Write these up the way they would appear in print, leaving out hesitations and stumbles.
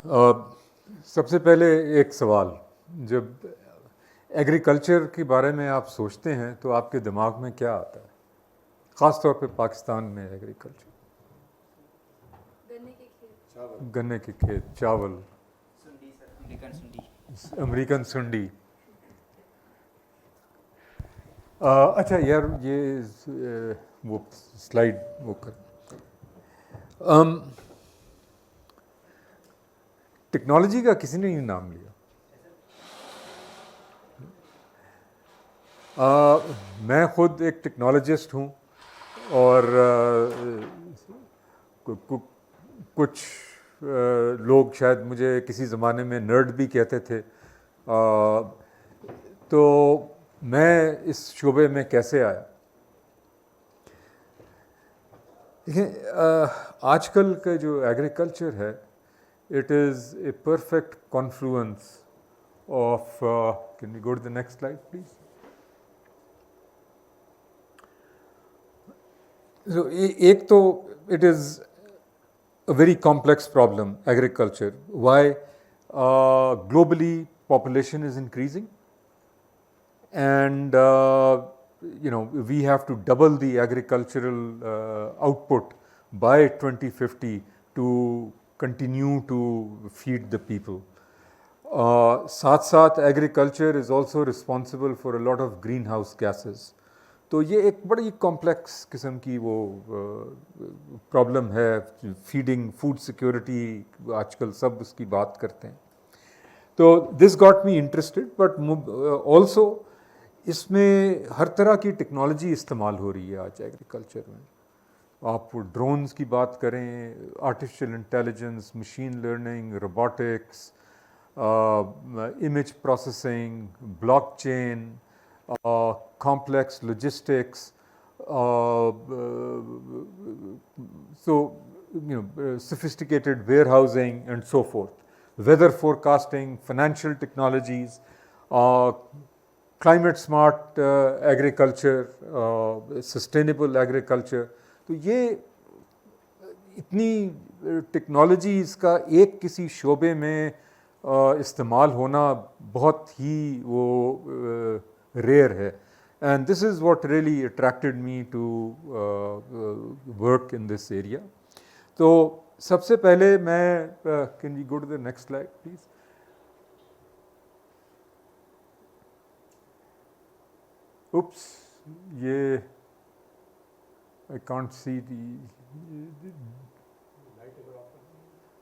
सबसे पहले एक सवाल, जब एग्रीकल्चर के बारे में आप सोचते हैं तो आपके दिमाग में क्या आता है, ख़ास तौर पे पाकिस्तान में एग्रीकल्चर? गन्ने के खेत, चावल, अमेरिकन सुंडी। अच्छा यार, ये वो स्लाइड वो कर। टेक्नोलॉजी का किसी ने नहीं नाम लिया। मैं खुद एक टेक्नोलॉजिस्ट हूँ और कुछ लोग शायद मुझे किसी ज़माने में नर्ड भी कहते थे। तो मैं इस शोबे में कैसे आया? देखिए, आजकल का जो एग्रीकल्चर है, it is a perfect confluence of, can we go to the next slide please? एक तो it is a very complex problem, agriculture. Why? Globally, population is increasing, and we have to double the agricultural output by 2050 to continue to feed the people. साथ साथ agriculture is also responsible for a lot of greenhouse gases. तो ये एक बड़ी complex किस्म की वो problem है। फीडिंग, फूड सिक्योरिटी, आजकल सब उसकी बात करते हैं। तो this got me interested, but also इसमें हर तरह की टेक्नोलॉजी इस्तेमाल हो रही है आज एग्रीकल्चर में। आप ड्रोन्स की बात करें, artificial intelligence, machine learning, robotics, image processing, blockchain, complex logistics, sophisticated warehousing and so forth, weather forecasting, financial technologies, climate smart agriculture, sustainable agriculture. तो ये इतनी टेक्नोलॉजीज़ का एक किसी शोबे में इस्तेमाल होना बहुत ही वो rare है, and this is what really attracted me to work in this area. तो सबसे पहले मैं can we go to the next slide please? Oops, ये I can't see the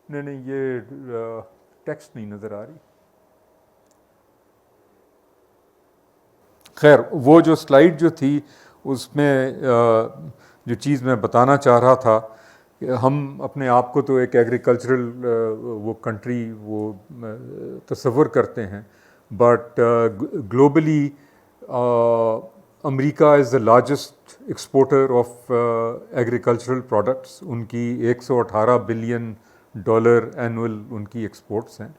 नहीं ये टेक्स्ट नहीं नज़र आ रही। खैर, वो जो स्लाइड जो थी उसमें जो चीज़ मैं बताना चाह रहा था, हम अपने आप को तो एक एग्रीकल्चरल वो कंट्री वो तस्वुर करते हैं, but globally America is the largest exporter of agricultural products. उनकी 118 बिलियन डॉलर एनुअल उनकी एक्सपोर्ट्स हैं।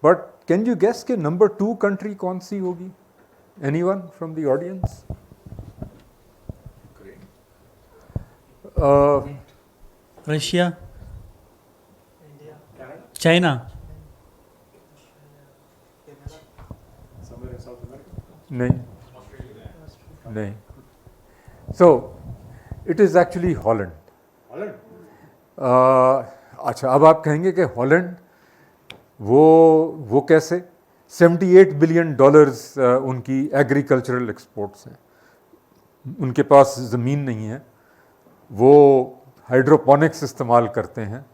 बट कैन यू गेस के नंबर 2 कंट्री कौन सी होगी? Anyone from the audience? Russia, India, China, somewhere in South America. नहीं. So it is actually Holland. अच्छा, अब आप कहेंगे कि हॉलैंड वो कैसे? 78 बिलियन डॉलर्स उनकी एग्रीकल्चरल एक्सपोर्ट्स हैं। उनके पास ज़मीन नहीं है, वो हाइड्रोपोनिक्स इस्तेमाल करते हैं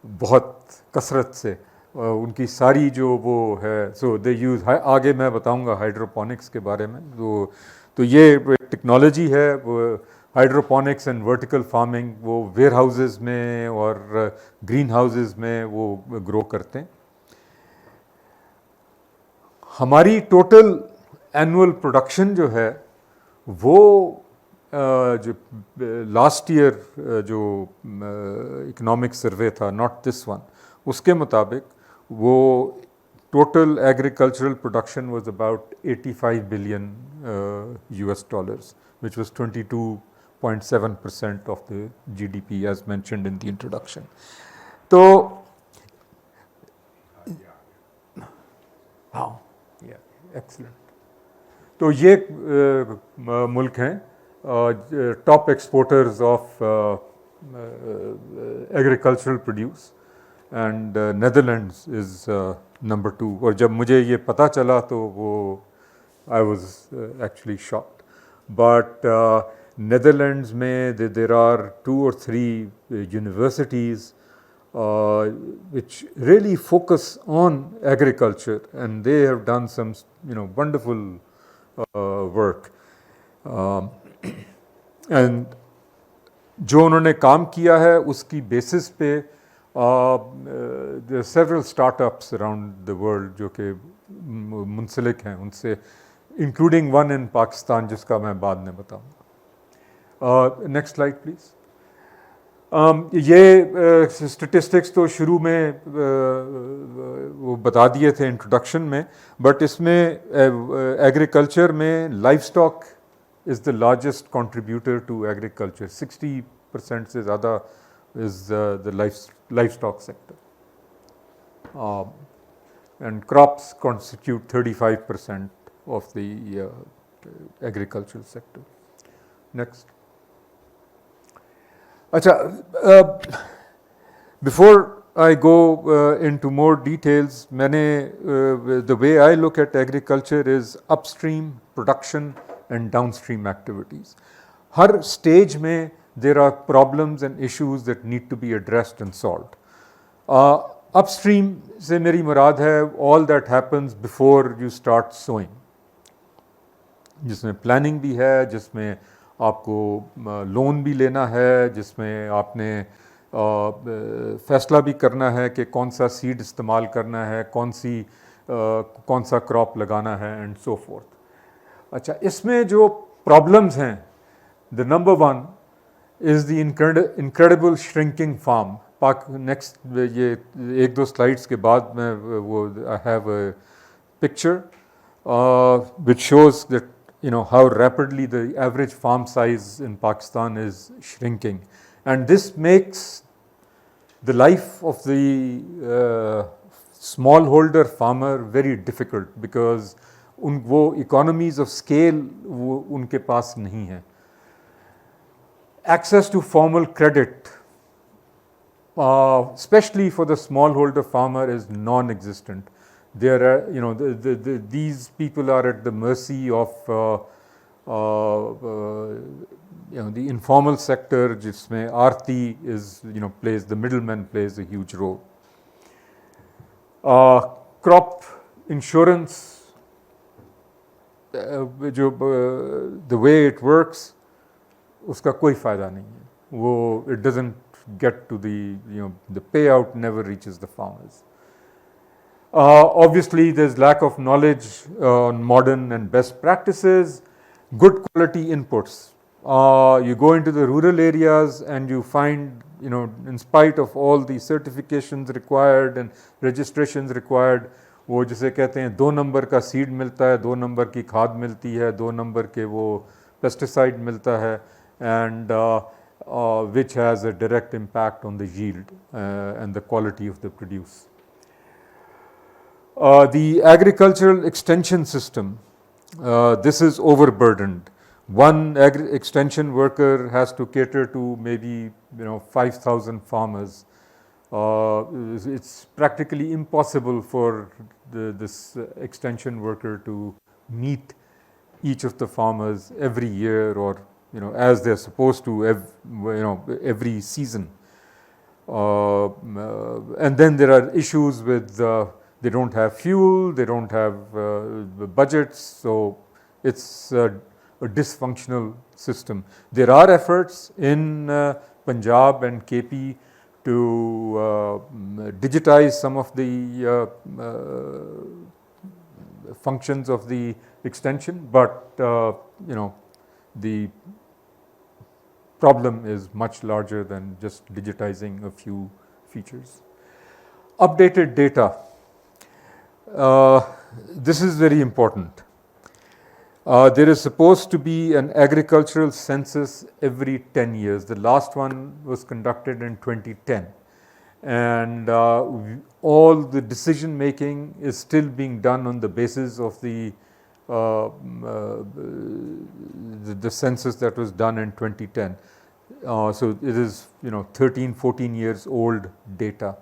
बहुत कसरत से। उनकी सारी जो वो है, सो दे यूज़, आगे मैं बताऊंगा हाइड्रोपोनिक्स के बारे में। तो ये टेक्नोलॉजी है, वो हाइड्रोपोनिक्स एंड वर्टिकल फार्मिंग, वो वेयर हाउसेस में और ग्रीन हाउसेस में वो ग्रो करते हैं। हमारी टोटल एनुअल प्रोडक्शन जो है वो जो लास्ट ईयर जो इकोनॉमिक सर्वे था, नॉट दिस वन, उसके मुताबिक वो total agricultural production was about 85 billion US dollars, which was 22.7% of the GDP as mentioned in the introduction. तो तो ये मुल्क हैं top exporters of agricultural produce and Netherlands is number 2. और जब मुझे ये पता चला तो वो I was actually shocked. But Netherlands में there are 2 or 3 universities which really focus on agriculture, and they have done some wonderful work. And जो उन्होंने काम किया है उसकी बेसिस पे there are several startups around the world जो कि मुंसलिक हैं उनसे, including one in Pakistan जिसका मैं बाद में बताऊंगा. Next slide please. ये स्टेटिस्टिक्स तो शुरू में वो बता दिए थे इंट्रोडक्शन में, बट इसमें एग्रीकल्चर में life stock is the largest contributor to agriculture. 60% से ज़्यादा is the life stock sector, and crops constitute 35% of the agricultural sector. Next. Acha, before I go into more details, the way I look at agriculture is upstream production and downstream activities. Har stage mein there are problems and issues that need to be addressed and solved. Upstream से मेरी मुराद है all that happens before you start sowing, जिसमें planning भी है, जिसमें आपको loan भी लेना है, जिसमें आपने फैसला भी करना है कि कौन सा सीड इस्तेमाल करना है, कौन सा क्रॉप लगाना है एंड सो फोर्थ. अच्छा, इसमें जो प्रॉब्लम्स हैं, the number 1 is the incredible shrinking farm. Next ये 1-2 स्लाइड्स के बाद मैं वो I have a picture which shows that how rapidly the average farm size in Pakistan is shrinking, and this makes the life of the smallholder farmer very difficult because वो economies of scale वो उनके पास नहीं है. Access to formal credit, especially for the smallholder farmer, is non-existent. There are, these people are at the mercy of the informal sector, जिसमें आरती is plays, the middleman plays a huge role. Crop insurance, the way it works, उसका कोई फ़ायदा नहीं है. वो it doesn't get to the payout never reaches the farmers. Obviously, there's lack of knowledge on modern and best practices, good quality inputs. You go into the rural areas and you find, in spite of all the certifications required and registrations required, वो जिसे कहते हैं 2 number का seed मिलता है, 2 number की खाद मिलती है, 2 नंबर के वो पेस्टिसाइड मिलता है, and which has a direct impact on the yield and the quality of the produce. The agricultural extension system, this is overburdened. One extension worker has to cater to maybe 5,000 farmers. It's practically impossible for this extension worker to meet each of the farmers every year or as they're supposed to every season. And then there are issues with they don't have fuel, they don't have budgets, so it's a dysfunctional system. There are efforts in Punjab and KP to digitize some of the functions of the extension, but the problem is much larger than just digitizing a few features. Updated data. This is very important. There is supposed to be an agricultural census every 10 years. The last one was conducted in 2010. And all the decision making is still being done on the basis of the the census that was done in 2010. So it is 13-14 years old data.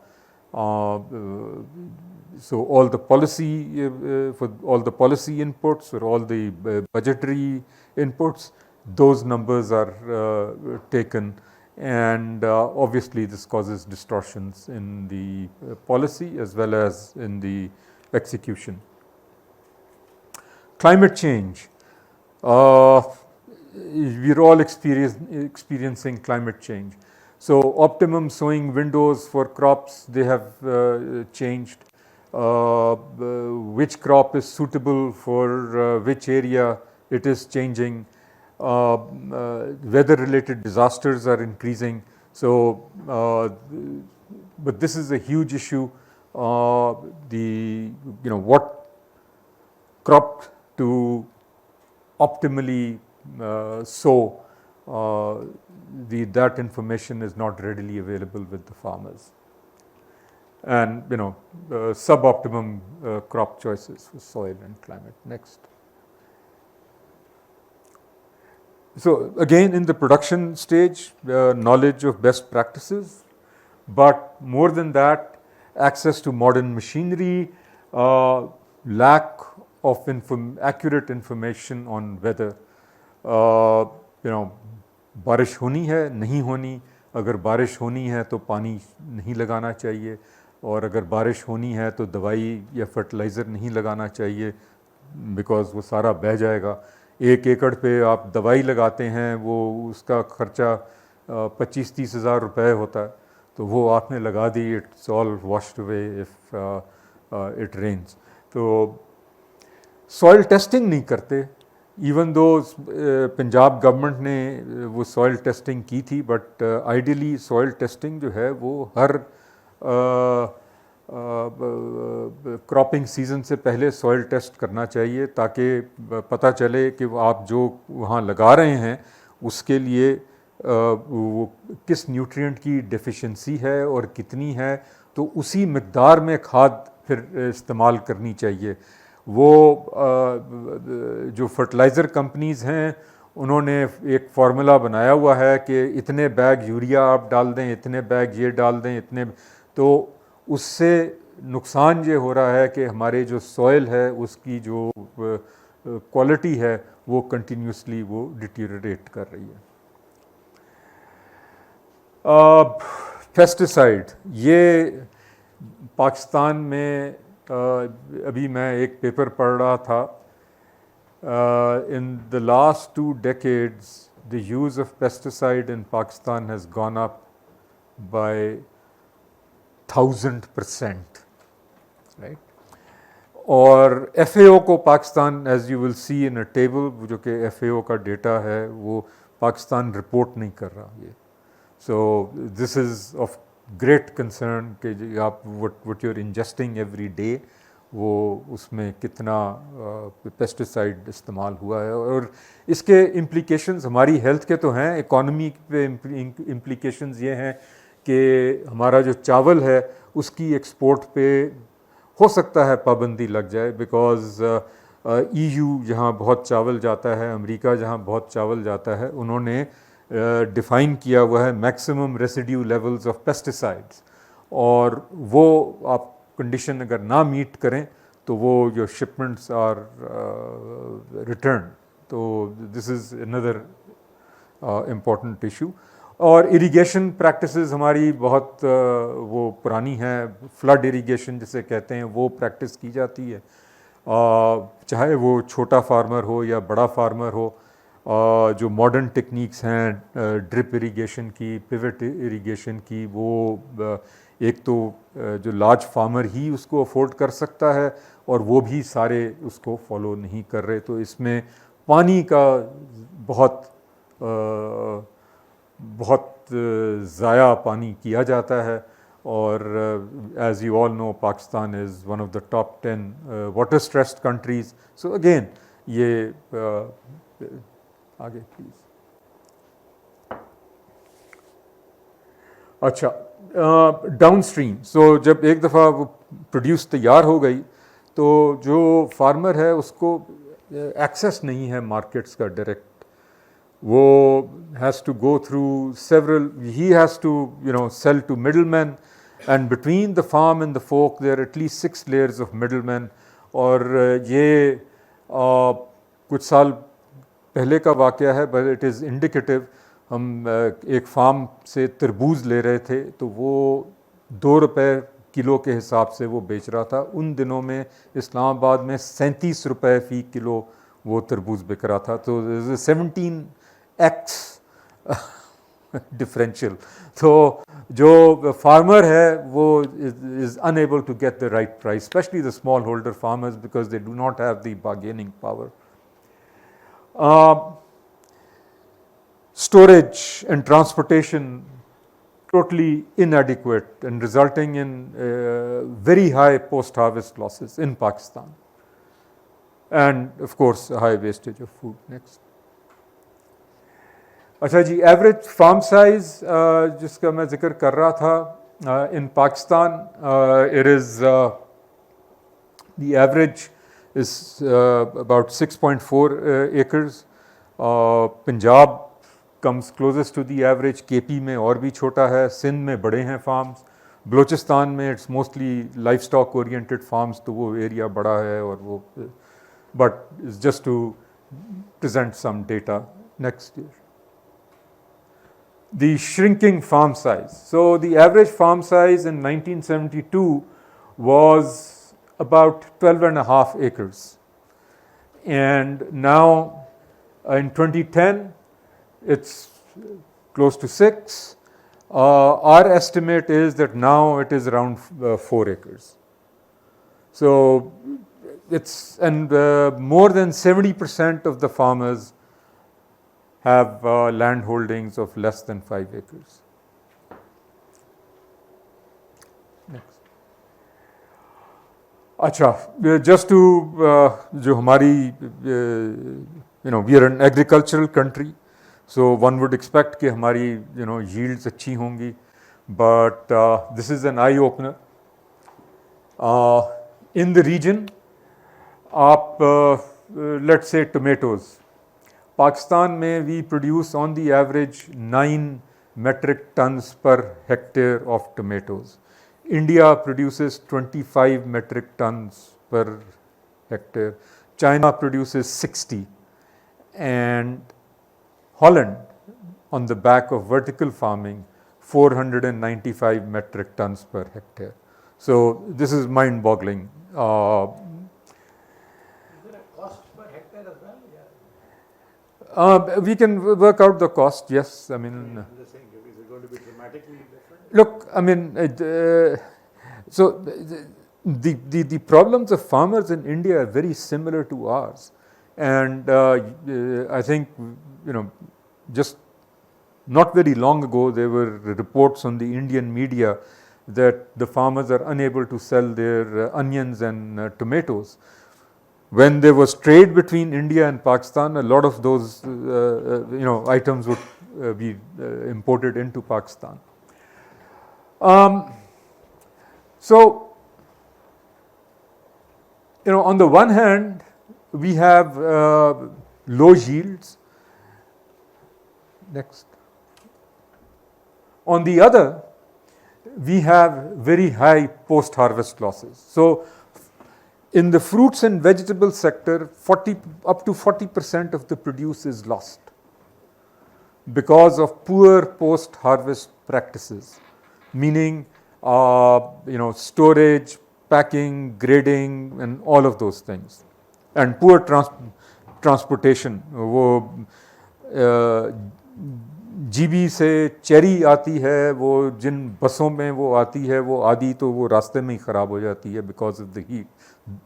So all the policy for all the policy inputs or all the budgetary inputs, those numbers are taken, and obviously this causes distortions in the policy as well as in the execution. Climate change. We're all experiencing climate change. So optimum sowing windows for crops, they have changed. Which crop is suitable for which area, it is changing. Weather-related disasters are increasing. So, but this is a huge issue. What crop to optimally sow, that information is not readily available with the farmers. And suboptimum crop choices for soil and climate. Next. So again, in the production stage, knowledge of best practices, but more than that, access to modern machinery, lack of accurate information on weather. बारिश होनी है, नहीं होनी, अगर बारिश होनी है तो पानी नहीं लगाना चाहिए, और अगर बारिश होनी है तो दवाई या फर्टिलाइज़र नहीं लगाना चाहिए, बिकॉज़ वो सारा बह जाएगा. 1 एकड़ पे आप दवाई लगाते हैं, वो उसका खर्चा 25-30 हज़ार रुपये होता है, तो वो आपने लगा दी, it's all washed away if it rains. तो सॉइल टेस्टिंग नहीं करते, इवन दो पंजाब गवर्नमेंट ने वो सॉइल टेस्टिंग की थी, बट आइडियली सॉइल टेस्टिंग जो है वो हर क्रॉपिंग सीज़न से पहले सॉइल टेस्ट करना चाहिए, ताकि पता चले कि आप जो वहाँ लगा रहे हैं उसके लिए वो किस न्यूट्रिएंट की डेफिशिएंसी है और कितनी है, तो उसी मिक़दार में खाद फिर इस्तेमाल करनी चाहिए. वो जो फर्टिलाइज़र कंपनीज़ हैं, उन्होंने एक फार्मूला बनाया हुआ है कि इतने बैग यूरिया आप डाल दें, इतने बैग ये डाल दें, इतने, तो उससे नुकसान ये हो रहा है कि हमारे जो सॉइल है उसकी जो क्वालिटी है वो कंटिन्यूसली वो डिटीरियोरेट कर रही है. पेस्टिसाइड, ये पाकिस्तान में अभी मैं एक पेपर पढ़ रहा था, in the last 2 decades the use of pesticide in Pakistan has gone up by 1000%, right? और FAO को Pakistan, as you will see in a table, जो कि FAO का डेटा है, वो पाकिस्तान रिपोर्ट नहीं कर रहा ये. So this is of great concern कि आप what you are ingesting every day, वो उसमें कितना पेस्टिसाइड इस्तेमाल हुआ है, और इसके इम्प्लीकेशंस हमारी हेल्थ के तो हैं, इकॉनमी पे इम्प्लीकेशंस ये हैं कि हमारा जो चावल है उसकी एक्सपोर्ट पे हो सकता है पाबंदी लग जाए, बिकॉज़ EU जहाँ बहुत चावल जाता है, अमेरिका जहाँ बहुत चावल जाता है, उन्होंने डिफ़ाइन किया हुआ है maximum residue levels of pesticides, और वो आप कंडीशन अगर ना मीट करें तो वो जो शिपमेंट्स आर रिटर्न. तो this is another important issue. और इरिगेशन प्रैक्टिसेस हमारी बहुत वो पुरानी हैं, फ्लड इरिगेशन जिसे कहते हैं, वो प्रैक्टिस की जाती है, चाहे वो छोटा फार्मर हो या बड़ा फार्मर हो. जो मॉडर्न टेक्निक्स हैं ड्रिप इरिगेशन की, पिवट इरिगेशन की, वो एक तो जो लार्ज फार्मर ही उसको अफोर्ड कर सकता है, और वो भी सारे उसको फॉलो नहीं कर रहे. तो इसमें पानी का बहुत ज़ाया पानी किया जाता है, और as you all know Pakistan is one of the top 10 water stressed countries. So again ये आगे प्लीज़. अच्छा, डाउन स्ट्रीम. सो जब एक दफ़ा वो प्रोड्यूस तैयार हो गई, तो जो फार्मर है उसको एक्सेस नहीं है मार्केट्स का डायरेक्ट, वो has to go through several, he has to sell to middleman, and between the farm and the folk there at least 6 layers of middleman. और ये कुछ साल पहले का वाक़या है, बट इट इज़ इंडिकेटिव। हम एक फार्म से तरबूज ले रहे थे, तो वो 2 रुपए किलो के हिसाब से वो बेच रहा था। उन दिनों में इस्लामाबाद में 37 रुपए फ़ी किलो वो तरबूज बिक रहा था। तो 17x डिफरेंशियल। तो जो फार्मर है वो is unable to get the right price, specially the small holder farmers, because they do not have the bargaining power. Storage and transportation totally inadequate and resulting in very high post-harvest losses in Pakistan, and of course high wastage of food. Next. अच्छा जी, average farm size जिसका मैं जिक्र कर रहा था in Pakistan, it is the average is about 6.4 acres. Punjab comes closest to the average, KP में और भी छोटा है, सिंध में बड़े हैं फार्म्स, बलूचिस्तान में it's mostly life stock oriented farms, तो वो एरिया बड़ा है और वो, but it's just to present some data. Next year. The shrinking farm size. So the average farm size in 1972 was about 12.5 acres, and now in 2010 it's close to 6. Our estimate is that now it is around 4 acres. So it's, and more than 70% of the farmers have land holdings of less than 5 acres. Next. अच्छा, just to जो हमारी we are an agricultural country, so one would expect कि हमारी yields अच्छी होंगी, but this is an eye opener. In the region, आप let's say tomatoes. Pakistan में we produce on the average 9 metric tons per hectare of tomatoes. India produces 25 metric tons per hectare. China produces 60. And Holland, on the back of vertical farming, 495 metric tons per hectare. So this is mind-boggling. We can work out the cost, yes. I mean, I'm just saying, is it going to be dramatically different? look, I mean, so the problems of farmers in India are very similar to ours, and I think just not very long ago there were reports on the Indian media that the farmers are unable to sell their onions and tomatoes. When there was trade between India and Pakistan, a lot of those items would be imported into Pakistan. So on the one hand, we have low yields. Next. On the other, we have very high post-harvest losses. So in the fruits and vegetable sector, up to 40% of the produce is lost because of poor post-harvest practices, meaning storage, packing, grading, and all of those things, and poor transportation. वो GB से cherry आती है, वो जिन बसों में वो आती है, वो आधी तो वो रास्ते में ही ख़राब हो जाती है बिकॉज ऑफ द हीट.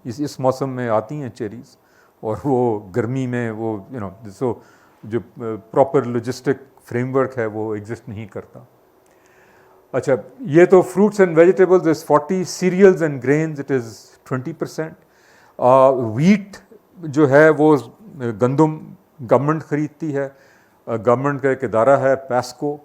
इस मौसम में आती हैं चेरीज़, और वो गर्मी में वो सो जो प्रॉपर लॉजिस्टिक फ्रेमवर्क है वो एग्जिस्ट नहीं करता. अच्छा, ये तो fruits and vegetables is 40, cereals and grains it is 20%. Wheat जो है वो गंदम गवर्नमेंट ख़रीदती है, गवर्नमेंट का एक इदारा है पैस्को,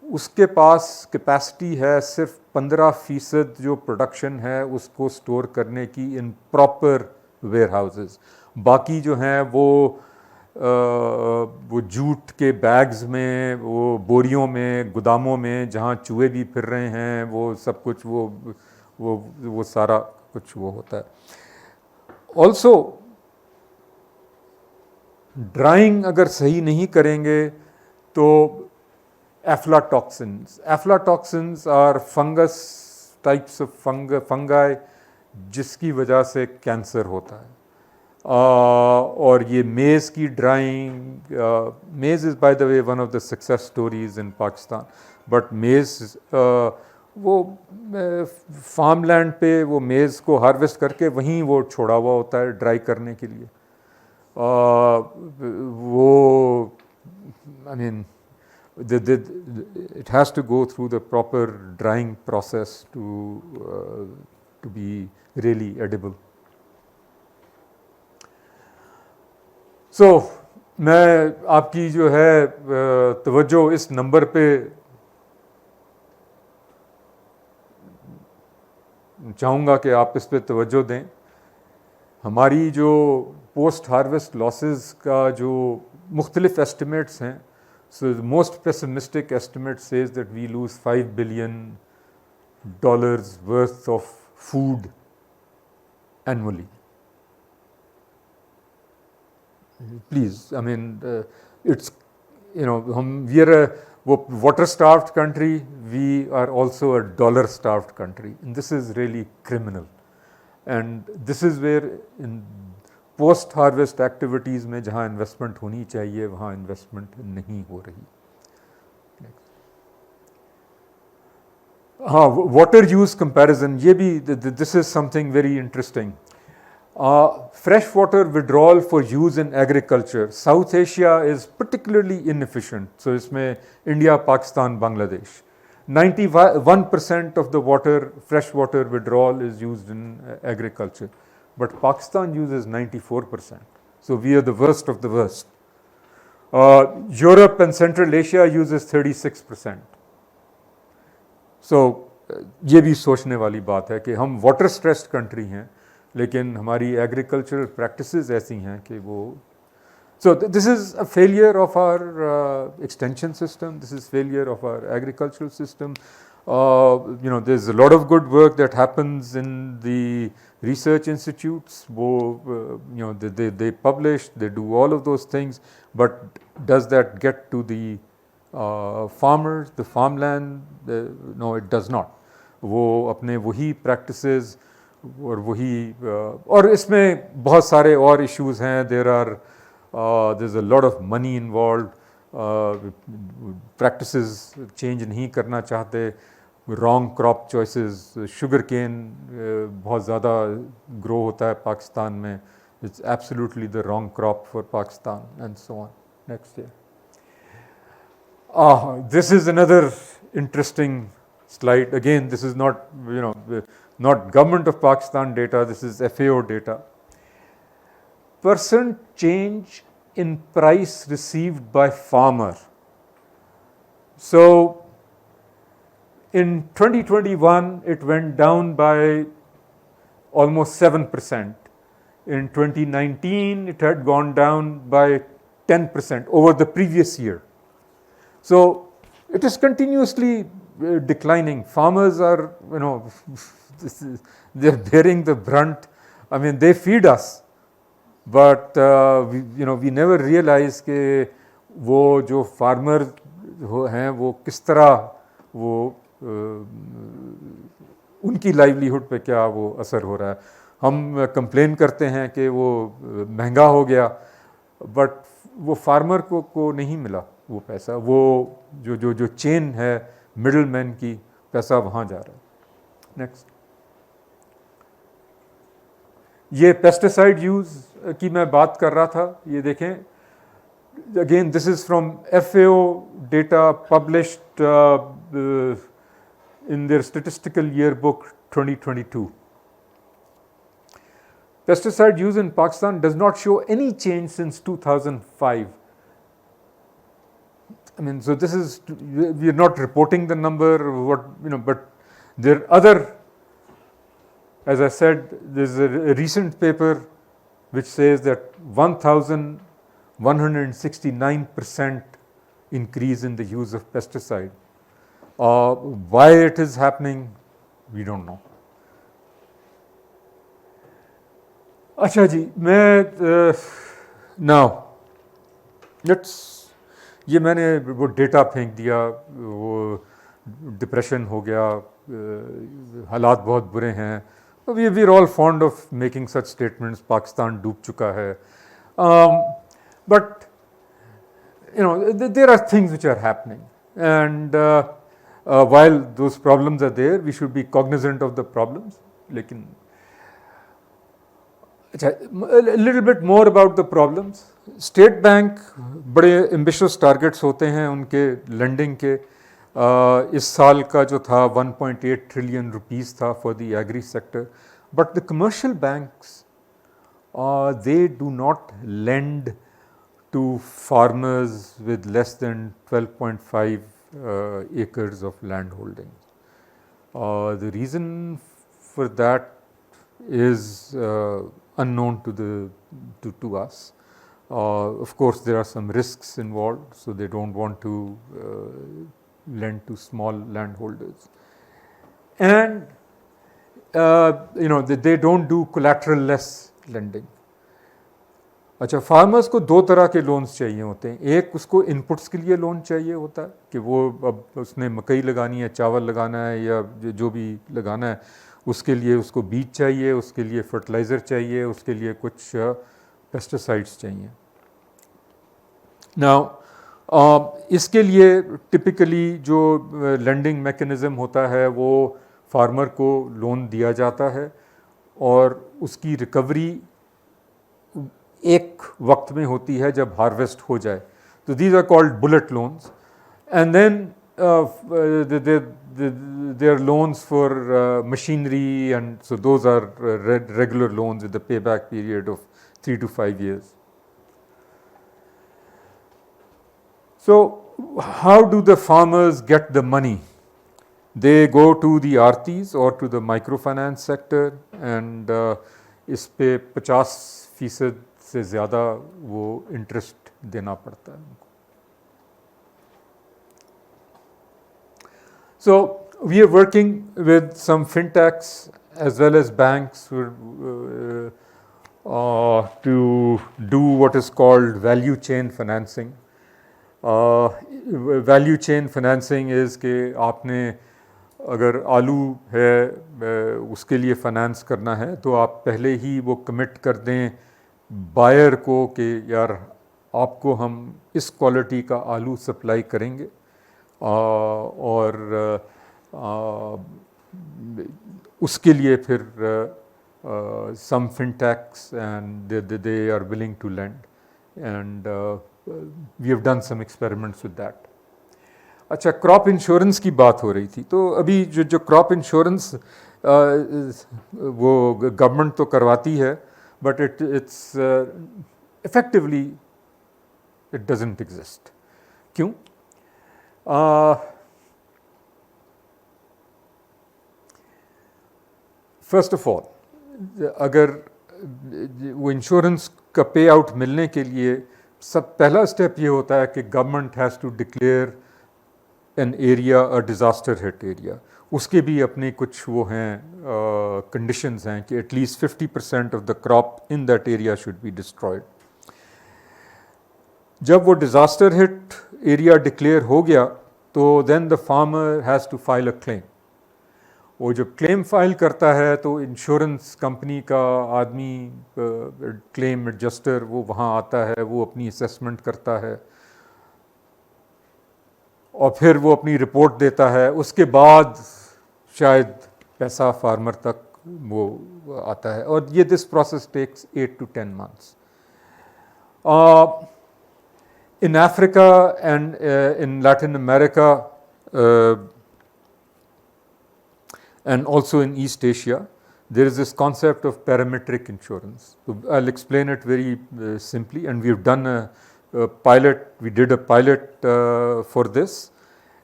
उसके पास कैपेसिटी है सिर्फ 15% जो प्रोडक्शन है उसको स्टोर करने की इन प्रॉपर वेयर हाउसेस. बाकी जो हैं वो जूट के बैग्स में, वो बोरियों में, गोदामों में जहाँ चूहे भी फिर रहे हैं, वो सब कुछ वो सारा कुछ वो होता है। ऑल्सो ड्राइंग अगर सही नहीं करेंगे तो aflatoxins are fungus types of fungi जिसकी वजह से कैंसर होता है। और ये मेज़ की ड्राइंग, मेज़ is by the way one of the success stories in Pakistan, but मेज़ वो फार्म लैंड पे वो मेज़ को हार्वेस्ट करके वहीं वो छोड़ा हुआ होता है ड्राई करने के लिए। वो I mean, it has to go through the proper drying process to be really edible. So, मैं आपकी जो है तवज्जो इस नंबर पे चाहूँगा कि आप इस पे तवज्जो दें। हमारी जो पोस्ट हार्वेस्ट लॉसेस का जो मुख्तलिफ एस्टिमेट्स हैं, so the most pessimistic estimate says that we lose $5 billion worth of food annually. Please, I mean, it's, we are a water-starved country, we are also a dollar-starved country, and this is really criminal. And this is where in post harvest activities में जहाँ investment होनी चाहिए वहाँ investment नहीं हो रही। हाँ, water use comparison, ये भी this is something very interesting. Fresh water withdrawal for use in agriculture, South Asia is particularly inefficient. So इसमें India, Pakistan, Bangladesh, 91% of the fresh water withdrawal is used in agriculture. But Pakistan uses 94%. So we are the worst of the worst. Europe and Central Asia uses 36%. So ये भी सोचने वाली बात है कि हम water stressed country हैं, लेकिन हमारी एग्रीकल्चरल प्रैक्टिसेस ऐसी हैं कि वो So this is a failure of our extension system. This is failure of our agricultural system. There's a lot of good work that happens in the research institutes. They publish, they do all of those things, but does that get to the farmers, the farmland? No, it does not. वो अपने वही practices और वही और इसमें बहुत सारे और issues हैं. There's a lot of money involved. Practices change नहीं करना चाहते. Wrong crop choices. Sugar cane बहुत ज़्यादा grow होता है पाकिस्तान में. It's absolutely the wrong crop for Pakistan, and so on. Next year. This is another interesting slide. Again, this is not not government of Pakistan data. This is FAO data. Percent change in price received by farmer. So in 2021 it went down by almost 7%. In 2019 it had gone down by 10% over the previous year. So it is continuously declining. Farmers are, they're bearing the brunt. I mean, they feed us. But we never realize कि वो जो farmer हैं वो किस तरह वो उनकी livelihood पे क्या वो असर हो रहा है. हम कंप्लेन करते हैं कि वो महंगा हो गया, बट वो फार्मर को नहीं मिला वो पैसा. वो जो चेन है मिडल मैन की, पैसा वहाँ जा रहा है. नेक्स्ट. ये पेस्टिसाइड यूज़ की मैं बात कर रहा था. ये देखें, again this is from FAO data published in their statistical yearbook 2022. Pesticide use in Pakistan does not show any change since 2005. I mean, so this is, we are not reporting the number, but there are other, as I said, there's a recent paper which says that 1,169% increase in the use of pesticide. Why it is happening, we don't know. अच्छा जी, मैं now let's, ये मैंने वो data फेंक दिया, वो depression हो गया, हालात बहुत बुरे हैं. We are all fond of making such statements, Pakistan डूब चुका है. But you know, there are things which are happening, and while those problems are there, we should be cognizant of the problems. लेकिन अच्छा, a little bit more about the problems. State bank बड़े ambitious targets होते हैं उनके lending के. इस साल का जो था 1.8 ट्रिलियन रुपीस था for the agri sector, but the commercial banks they do not lend to farmers with less than 12.5 acres of land holding. The reason for that is unknown to us. Of course, there are some risks involved, so they don't want to lend to small landholders. And they don't do collateral-less lending. अच्छा, farmers को दो तरह के loans चाहिए होते हैं. एक, उसको इनपुट्स के लिए लोन चाहिए होता है कि वो अब उसने मकई लगानी है, चावल लगाना है या जो भी लगाना है, उसके लिए उसको बीज चाहिए, उसके लिए फर्टिलाइज़र चाहिए, उसके लिए कुछ पेस्टिसाइड्स चाहिए. नाउ इसके लिए टिपिकली जो लेंडिंग मैकेनिज़्म होता है वो फार्मर को लोन दिया जाता है और उसकी रिकवरी एक वक्त में होती है जब हार्वेस्ट हो जाए. तो these are called bullet loans. And then there are loans for machinery, and so those are regular loans with a payback period of 3 to 5 years. So how do the farmers get the money? They go to the RTs or to the microfinance sector, and इस पे 50% से ज़्यादा वो interest देना पड़ता है उनको. So we are working with some fintechs as well as banks to do what is called value chain financing. Value chain financing is कि आपने अगर आलू है उसके लिए फाइनेंस करना है तो आप पहले ही वो कमिट कर दें बायर को कि यार आपको हम इस क्वालिटी का आलू सप्लाई करेंगे, और उसके लिए फिर some fintechs and they are willing to lend, and we have done some experiments with that. अच्छा, क्रॉप इंश्योरेंस की बात हो रही थी, तो अभी जो क्रॉप इंश्योरेंस वो गवर्नमेंट तो करवाती है, but it's effectively it doesn't exist. क्यों? फर्स्ट ऑफ ऑल, अगर वो इंश्योरेंस का पे आउट मिलने के लिए सब पहला स्टेप ये होता है कि government has to declare an area a disaster hit area. उसके भी अपने कुछ वो हैं कंडीशंस हैं कि at least 50% of the crop in that area should be destroyed. जब वो डिज़ास्टर हिट एरिया डिक्लेयर हो गया तो then the farmer has to file a claim. वो जब क्लेम फाइल करता है तो इंश्योरेंस कंपनी का आदमी, क्लेम एडजस्टर, वो वहाँ आता है, वो अपनी असेसमेंट करता है और फिर वो अपनी रिपोर्ट देता है. उसके बाद शायद पैसा फार्मर तक वो आता है, और ये this process takes 8 to 10 months. In Africa and in Latin America and also in East Asia, there is this concept of parametric insurance. So I'll explain it very simply, and we've done a pilot. We did a pilot for this.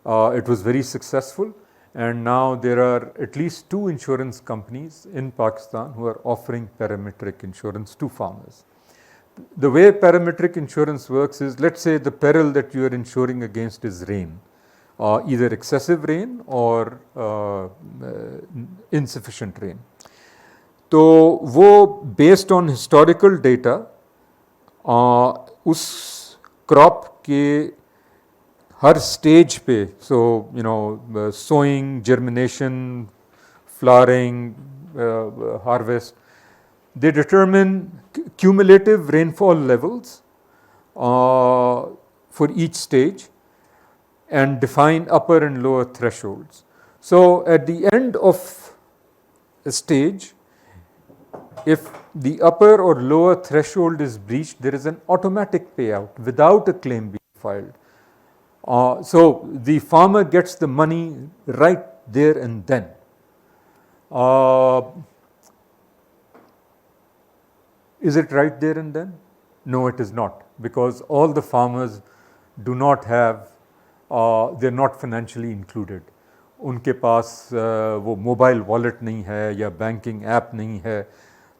It was very successful, And now there are at least 2 insurance companies in Pakistan who are offering parametric insurance to farmers. The way parametric insurance works is, let's say the peril that you are insuring against is rain, either excessive rain or insufficient rain. तो वो based on historical data उस crop के हर stage पे, so you know sowing, germination, flowering, harvest, they determine cumulative rainfall levels for each stage and define upper and lower thresholds. So at the end of a stage, if the upper or lower threshold is breached, there is an automatic payout without a claim being filed. So the farmer gets the money right there and then. Is it right there and then? No, it is not, because all the farmers do not have, they're not financially included. उनके पास वो mobile wallet नहीं है या banking app नहीं है,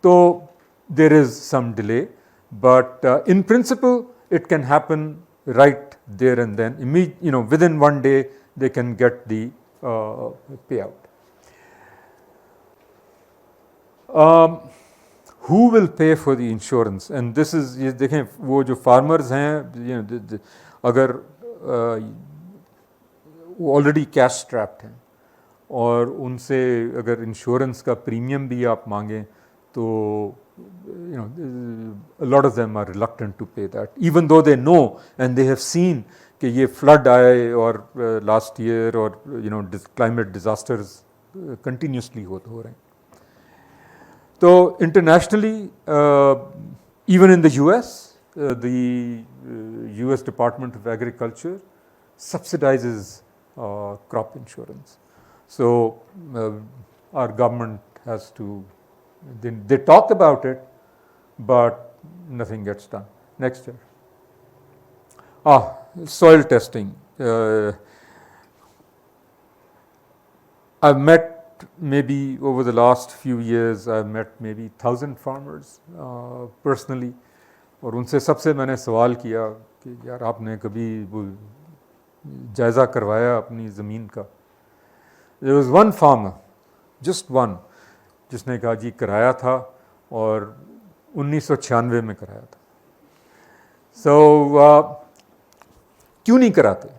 तो there is some delay, but in principle it can happen right there and then. Within one day they can get the payout. Who will pay for the insurance? And this is, ये देखें वो जो farmers हैं, अगर वो already cash strapped हैं और उनसे अगर इंश्योरेंस का प्रीमियम भी आप मांगें तो a lot of them are reluctant to pay that, even though they know and they have seen कि ये फ्लड आए और लास्ट ईयर और क्लाइमेट डिजास्टर्स कंटिन्यूसली हो रहे हैं. So internationally, even in the US, the US Department of Agriculture subsidizes crop insurance. So our government has to, they talk about it, but nothing gets done. Next year. Soil testing. I've met maybe over the last few years, I've met maybe 1,000 farmers personally, और उनसे सबसे मैंने सवाल किया कि यार आपने कभी वो जायज़ा करवाया अपनी ज़मीन का? There was one farmer, just one, जिसने कहा जी कराया था और 1996 में कराया था. So क्यों नहीं कराते?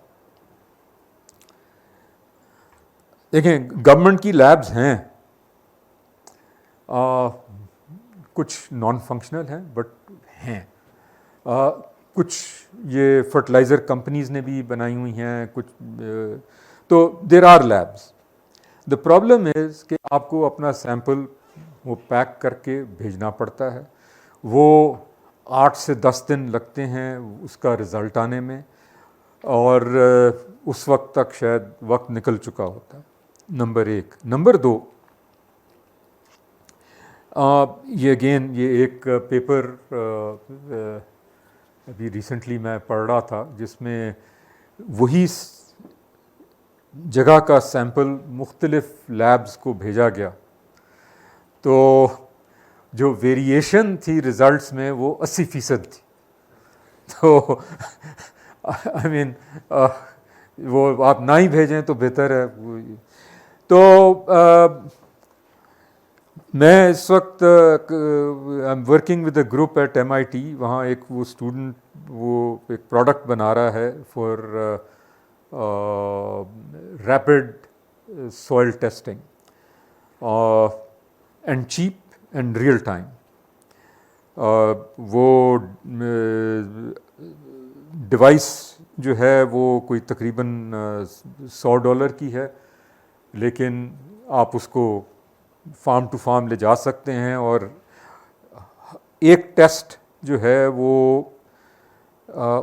देखें, गवर्नमेंट की लैब्स हैं, कुछ नॉन फंक्शनल हैं बट हैं, कुछ ये फर्टिलाइज़र कंपनीज़ ने भी बनाई हुई हैं, कुछ तो there are labs. The problem is कि आपको अपना सैंपल वो पैक करके भेजना पड़ता है, वो 8 से 10 दिन लगते हैं उसका रिज़ल्ट आने में, और उस वक्त तक शायद वक्त निकल चुका होता है. नंबर 1. नंबर 2, ये अगेन ये एक पेपर अभी रिसेंटली मैं पढ़ रहा था जिसमें वही जगह का सैंपल मुख्तलिफ लैब्स को भेजा गया, तो जो वेरिएशन थी रिज़ल्ट्स में वो 80% थी. तो आई मीन वो आप ना ही भेजें तो बेहतर है. तो मैं इस वक्त I am working with a group at MIT. वहाँ एक वो स्टूडेंट वो एक प्रोडक्ट बना रहा है for rapid soil testing and cheap and real time. वो डिवाइस जो है वो कोई तकरीबन $100 की है, लेकिन आप उसको फार्म टू फार्म ले जा सकते हैं, और एक टेस्ट जो है वो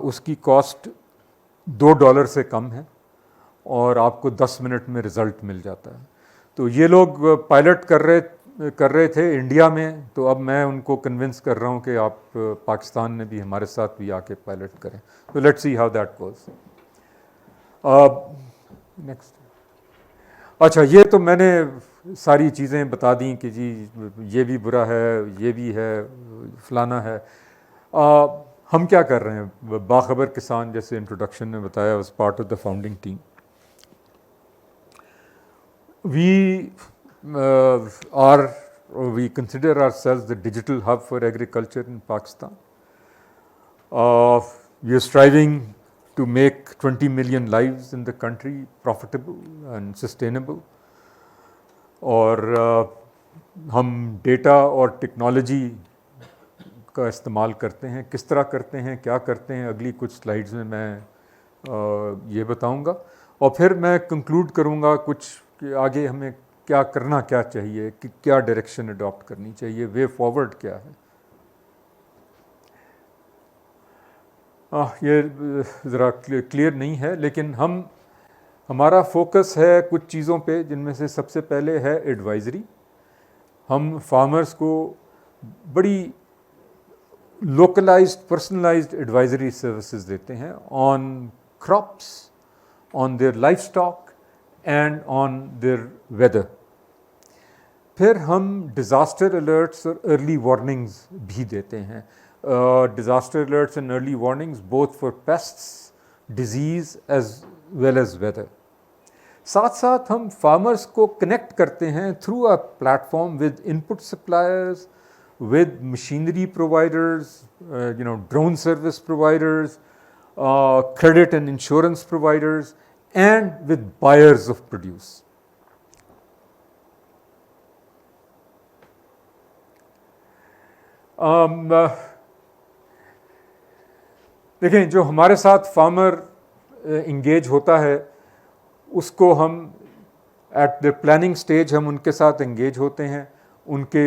उसकी कॉस्ट $2 से कम है और आपको 10 मिनट में रिज़ल्ट मिल जाता है. तो ये लोग पायलट कर रहे थे इंडिया में, तो अब मैं उनको कन्विंस कर रहा हूँ कि आप पाकिस्तान में भी हमारे साथ भी आके पायलट करें. तो let's see how that goes. Next. अच्छा, ये तो मैंने सारी चीज़ें बता दी कि जी ये भी बुरा है, ये भी है, फलाना है। हम क्या कर रहे हैं? बाखबर किसान, जैसे इंट्रोडक्शन में बताया, was part of the founding team. We we consider ourselves the digital hub for agriculture in Pakistan. We are striving to make 20 million lives in the country profitable and sustainable. और हम data और technology का इस्तेमाल करते हैं। किस तरह करते हैं, क्या करते हैं, अगली कुछ स्लाइड्स में मैं ये बताऊंगा। और फिर मैं कंक्लूड करूंगा कुछ कि आगे हमें क्या करना क्या चाहिए, कि क्या डायरेक्शन अडॉप्ट करनी चाहिए, वे फॉरवर्ड क्या है। ये ज़रा क्लियर नहीं है, लेकिन हमारा फोकस है कुछ चीज़ों पे, जिनमें से सबसे पहले है एडवाइज़री। हम फार्मर्स को बड़ी लोकलाइज्ड, पर्सनलाइज्ड एडवाइजरी सर्विसेज देते हैं on crops, on their life stock and on their weather. फिर हम डिज़ास्टर अलर्ट्स और अर्ली वार्निंग्स भी देते हैं। Disaster alerts and early warnings both for pests, disease as well as weather. साथ साथ हम फार्मर्स को कनेक्ट करते हैं through a platform with input suppliers, with machinery providers, drone service providers, credit and insurance providers, and with buyers of produce. देखें, जो हमारे साथ फार्मर इंगेज होता है, उसको हम एट द प्लानिंग स्टेज हम उनके साथ इंगेज होते हैं, उनके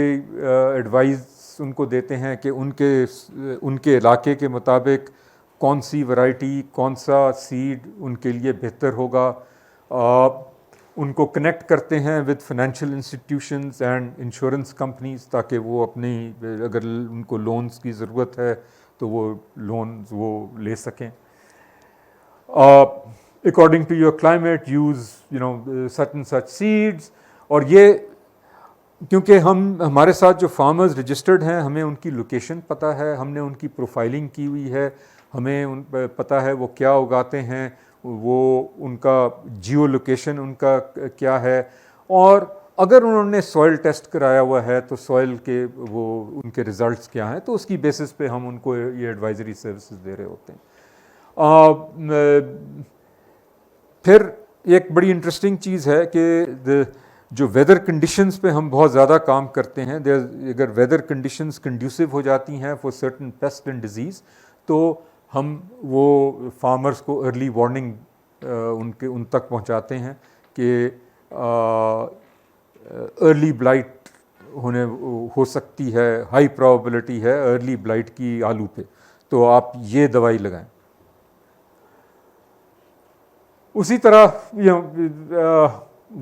एडवाइस उनको देते हैं कि उनके इलाके के मुताबिक कौन सी वैरायटी, कौन सा सीड उनके लिए बेहतर होगा। उनको कनेक्ट करते हैं with financial institutions and insurance companies, ताकि वो अपनी, अगर उनको लोन्स की ज़रूरत है तो वो लोन्स वो ले सकें। According to your climate use such and such seeds. और ये क्योंकि हमारे साथ जो फार्मर्स रजिस्टर्ड हैं, हमें उनकी लोकेशन पता है, हमने उनकी प्रोफाइलिंग की हुई है, हमें पता है वो क्या उगाते हैं, वो उनका जियो लोकेशन उनका क्या है, और अगर उन्होंने सॉइल टेस्ट कराया हुआ है तो सॉइल के वो उनके रिज़ल्ट्स क्या हैं, तो उसकी बेसिस पे हम उनको ये एडवाइजरी सर्विसेज दे रहे होते हैं। फिर एक बड़ी इंटरेस्टिंग चीज़ है कि जो वेदर कंडीशंस पे हम बहुत ज़्यादा काम करते हैं। अगर वेदर कंडीशंस कंड्यूसिव हो जाती हैं for certain paste and disease, तो हम वो फार्मर्स को अर्ली वार्निंग उन तक पहुंचाते हैं कि अर्ली ब्लाइट हो सकती है, हाई प्रोबेबिलिटी है अर्ली ब्लाइट की आलू पे, तो आप ये दवाई लगाएं। उसी तरह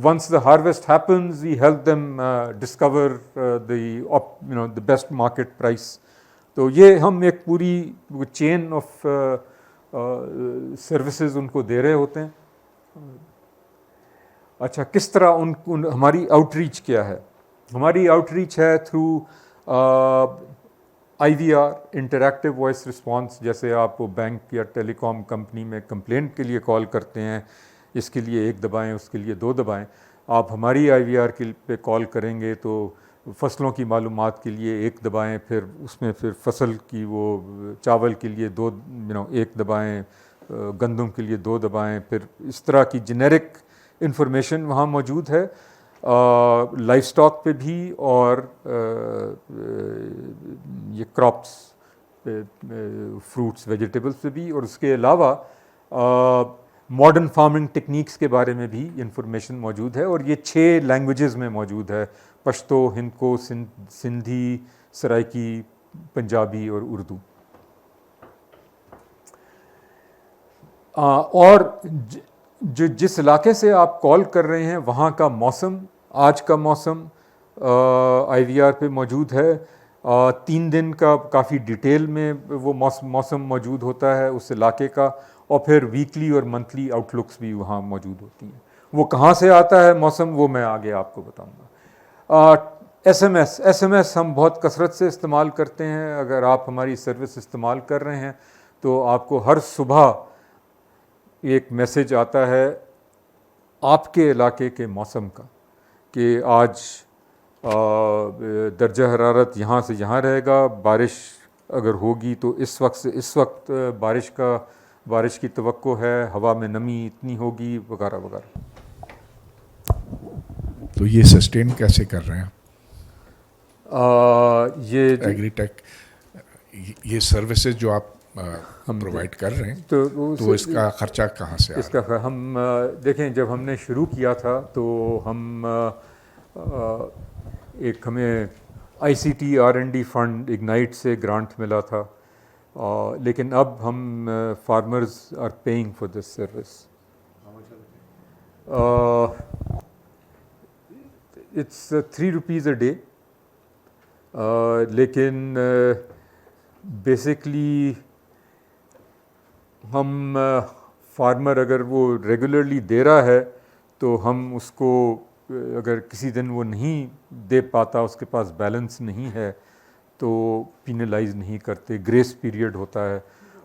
once the harvest happens, we help them discover the best market price. तो ये हम एक पूरी चेन ऑफ सर्विसेज उनको दे रहे होते हैं। अच्छा, किस तरह हमारी आउटरीच क्या है? हमारी आउटरीच है through IVR, interactive voice response. जैसे आप बैंक या टेलीकॉम कंपनी में कंप्लेंट के लिए कॉल करते हैं, इसके लिए 1 दबाएं, उसके लिए 2 दबाएं। आप हमारी IVR पे कॉल करेंगे तो फसलों की मालूमात के लिए 1 दबाएं, फिर उसमें फिर फसल की वो चावल के लिए 1 दबाएं, गंदम के लिए 2 दबाएं, फिर इस तरह की जेनेरिक इंफॉर्मेशन वहाँ मौजूद है। लाइफ स्टॉक पे भी और ये क्रॉप्स पे, फ्रूट्स वेजिटेबल्स पे भी, और उसके अलावा मॉडर्न फार्मिंग टेक्निक्स के बारे में भी इंफॉर्मेशन मौजूद है। और ये 6 लैंग्वेजेस में मौजूद है: पश्तो, हिंदको, सिंधी, सराइकी, पंजाबी और उर्दू। और जिस इलाके से आप कॉल कर रहे हैं वहाँ का मौसम, आज का मौसम IVR पे मौजूद है। 3 दिन का काफ़ी डिटेल में वो मौसम मौजूद होता है उस इलाके का, और फिर वीकली और मंथली आउटलुक्स भी वहाँ मौजूद होती हैं। वो कहाँ से आता है मौसम, वो मैं आगे आपको बताऊंगा। SMS हम बहुत कसरत से इस्तेमाल करते हैं। अगर आप हमारी सर्विस इस्तेमाल कर रहे हैं तो आपको हर सुबह एक मैसेज आता है आपके इलाके के मौसम का कि आज दर्जा हरारत यहाँ से यहाँ रहेगा, बारिश अगर होगी तो इस वक्त से इस वक्त बारिश की तवक्को है, हवा में नमी इतनी होगी, वगैरह वगैरह। तो ये सस्टेन कैसे कर रहे हैं ये एग्रीटेक, ये सर्विसेज जो आप हम प्रोवाइड कर रहे हैं, तो इसका खर्चा कहाँ से आ रहा है? हम देखें, जब हमने शुरू किया था तो हम हमें ICT R&D फंड इग्नाइट से ग्रांट मिला था, लेकिन अब हम farmers are paying for this service. It's 3 rupees a day, लेकिन बेसिकली हम फार्मर अगर वो रेगुलरली दे रहा है तो हम उसको, अगर किसी दिन वो नहीं दे पाता, उसके पास बैलेंस नहीं है, तो पिनलाइज नहीं करते, ग्रेस पीरियड होता है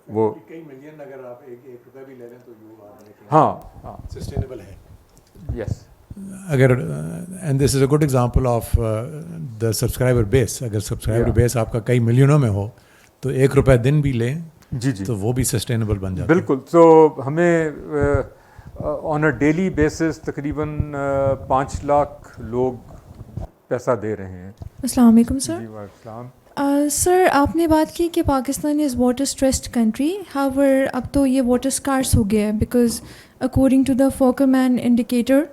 वो। कई मिलियन अगर आप एक रुपया भी ले लें तो यू आर, हाँ सस्टेनेबल है। यस, अगर and this is a good example of the subscriber base. अगर सब्सक्राइबर बेस आपका कई मिलियनों में हो तो 1 रुपया दिन भी लें जी जी, तो वो भी सस्टेनेबल बन जाता है। बिल्कुल। तो हमें ऑन अ डेली बेसिस तकरीबन 5 लाख लोग पैसा दे रहे हैं। अस्सलाम वालेकुम सर। जी वालेकुम। सर आपने बात की कि Pakistan is water stressed country, however अब तो ये वाटर स्कार्स हो गया है, because according to the Falkenmark indicator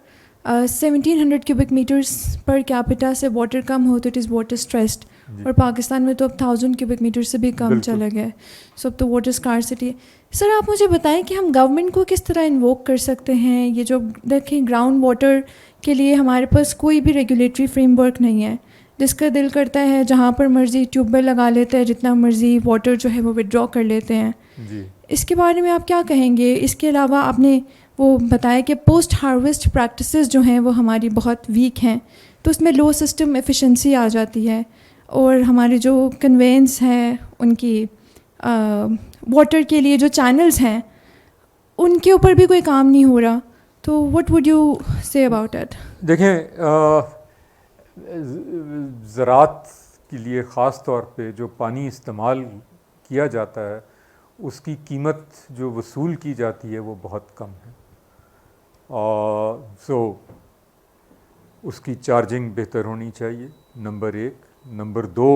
1700 cubic metres per capita से वाटर कम हो तो इट इज़ वाटर स्ट्रेस्ड, और पाकिस्तान में तो अब 1000 क्यूबिक मीटर से भी कम चला गया है। सो अब तो वाटर स्कार्सिटी। सर आप मुझे बताएं कि हम गवर्नमेंट को किस तरह इन्वोक कर सकते हैं। ये जो देखें, ग्राउंड वाटर के लिए हमारे पास कोई भी रेगुलेटरी फ्रेमवर्क नहीं है, जिसका दिल करता है जहाँ पर मर्ज़ी ट्यूबवेल लगा लेते हैं, जितना मर्ज़ी वाटर जो है वो विड्रॉ कर लेते हैं जी। इसके बारे में आप क्या कहेंगे? इसके अलावा आपने वो बताया कि पोस्ट हार्वेस्ट प्रैक्टिसेस जो हैं वो हमारी बहुत वीक हैं, तो उसमें लो सिस्टम एफिशिएंसी आ जाती है, और हमारे जो कन्वेंस हैं उनकी वाटर के लिए जो चैनल्स हैं उनके ऊपर भी कोई काम नहीं हो रहा। तो what would you say about it? देखें, ज़रात के लिए ख़ास तौर पे जो पानी इस्तेमाल किया जाता है उसकी कीमत जो वसूल की जाती है वो बहुत कम है। सो उसकी चार्जिंग बेहतर होनी चाहिए, नंबर 1। नंबर 2,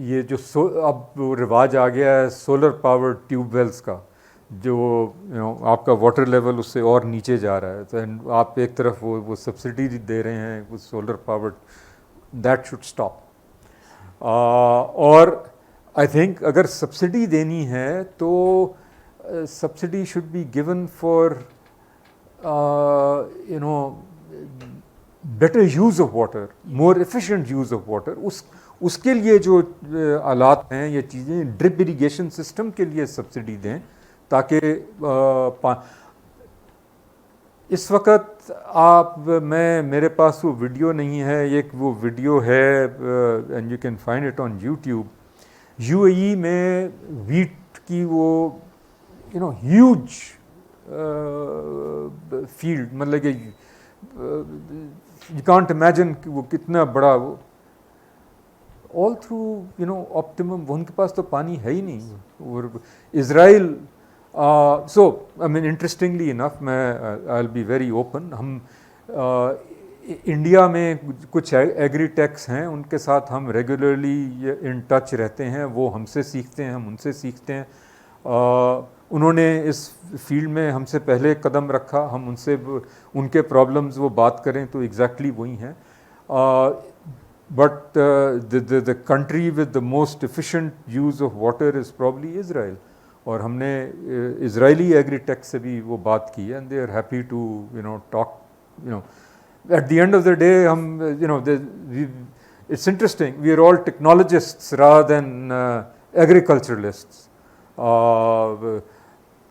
ये जो अब रिवाज आ गया है सोलर पावर्ड ट्यूबवेल्स का, जो आपका वाटर लेवल उससे और नीचे जा रहा है, तो आप एक तरफ वो सब्सिडी दे रहे हैं वो solar powered, that should stop. और आई थिंक अगर सब्सिडी देनी है तो subsidy should be given for better use of water, more efficient use of water. उसके लिए जो आलात हैं, ये चीज़ें, ड्रिप इरिगेशन सिस्टम के लिए सब्सिडी दें, ताकि इस वक्त मेरे पास वो वीडियो नहीं है, एक वो वीडियो है and you can find it on YouTube. UAE में वीट की वो ह्यूज फील्ड, मतलब कि यू कांट इमेजिन कि वो कितना बड़ा, वो ऑल थ्रू ऑप्टिमम, उनके पास तो पानी है ही नहीं। और Israel, so I mean interestingly enough, मैं I will be very open, हम इंडिया में कुछ एग्रीटेक्स हैं, उनके साथ हम रेगुलरली इन टच रहते हैं, वो हमसे सीखते हैं, हम उनसे सीखते हैं। उन्होंने इस फील्ड में हमसे पहले कदम रखा, हम उनसे उनके प्रॉब्लम्स वो बात करें तो एग्जैक्टली वही हैं। But the country with the most efficient use of water is probably Israel, और हमने इज़राइली एग्रीटेक से भी वो बात की है, and they are happy to talk. At the end of the day हम it's interesting, we are all technologists rather than agriculturalists,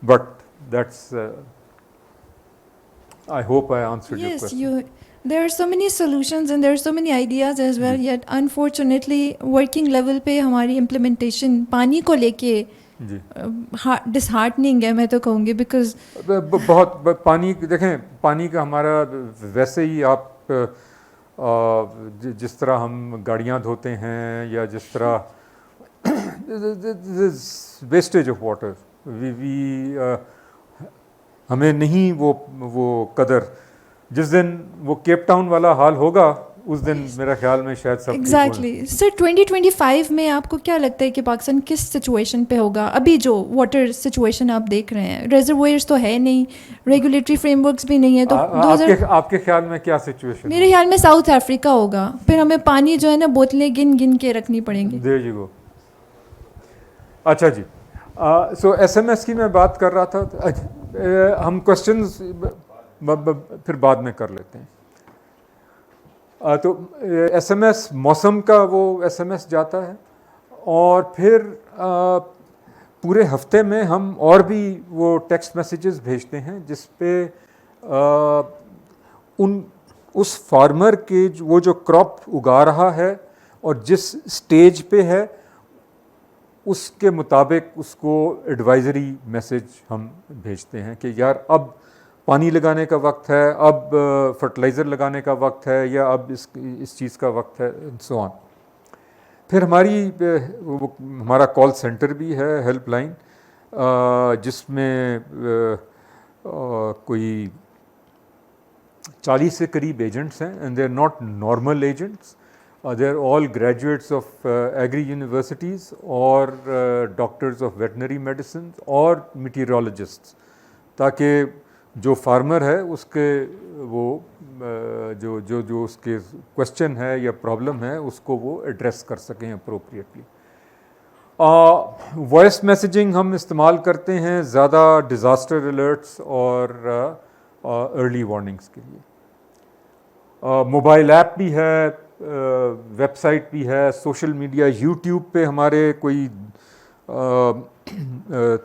but that's I hope I answered your Yes, question. there are so many solutions and there are so many ideas as well, yet unfortunately working level पे हमारी implementation पानी को लेके जी disheartening है, मैं तो कहूँगी, because बहुत पानी देखें, पानी का हमारा वैसे ही आप जिस तरह हम गाड़ियाँ धोते हैं या जिस तरह वेस्टेज ऑफ वाटर, वी हमें नहीं वो कदर, जिस दिन वो केप टाउन वाला हाल होगा उस दिन मेरा ख्याल में शायद सब एग्जैक्टली सर 2025 में आपको क्या लगता है कि पाकिस्तान किस सिचुएशन पे होगा? अभी जो वाटर सिचुएशन आप देख रहे हैं, रिजर्वोयर्स तो है नहीं, रेगुलेटरी फ्रेमवर्क्स भी नहीं है, तो आपके ख्याल में क्या सिचुएशन? मेरे ख्याल में साउथ अफ्रीका होगा, फिर हमें पानी जो है ना बोतलें गिन गिन के रखनी पड़ेंगी। There you go. अच्छा जी, सो एसएमएस की मैं बात कर रहा था, हम क्वेश्चंस फिर बाद में कर लेते हैं। तो एसएमएस मौसम का वो एसएमएस जाता है और फिर पूरे हफ्ते में हम और भी वो टेक्स्ट मैसेजेस भेजते हैं जिस पे उस फार्मर के वो जो क्रॉप उगा रहा है और जिस स्टेज पे है उसके मुताबिक उसको एडवाइजरी मैसेज हम भेजते हैं कि यार अब पानी लगाने का वक्त है, अब फर्टिलाइज़र लगाने का वक्त है, या अब इस चीज़ का वक्त है, सो ऑन। फिर हमारा कॉल सेंटर भी है, हेल्पलाइन, जिसमें कोई 40 से करीब एजेंट्स हैं, and they are not normal agents, they are all graduates of agri universities और डॉक्टर्स ऑफ वेटनरी मेडिसिन और मीटीरियोलॉजिस्ट्स, ताकि जो फार्मर है उसके वो जो उसके क्वेश्चन है या प्रॉब्लम है उसको वो एड्रेस कर सकें अप्रोप्रिएटली। वॉइस मैसेजिंग हम इस्तेमाल करते हैं ज़्यादा डिज़ास्टर अलर्ट्स और अर्ली वार्निंग्स के लिए। मोबाइल ऐप भी है, वेबसाइट भी है, सोशल मीडिया, यूट्यूब पे हमारे कोई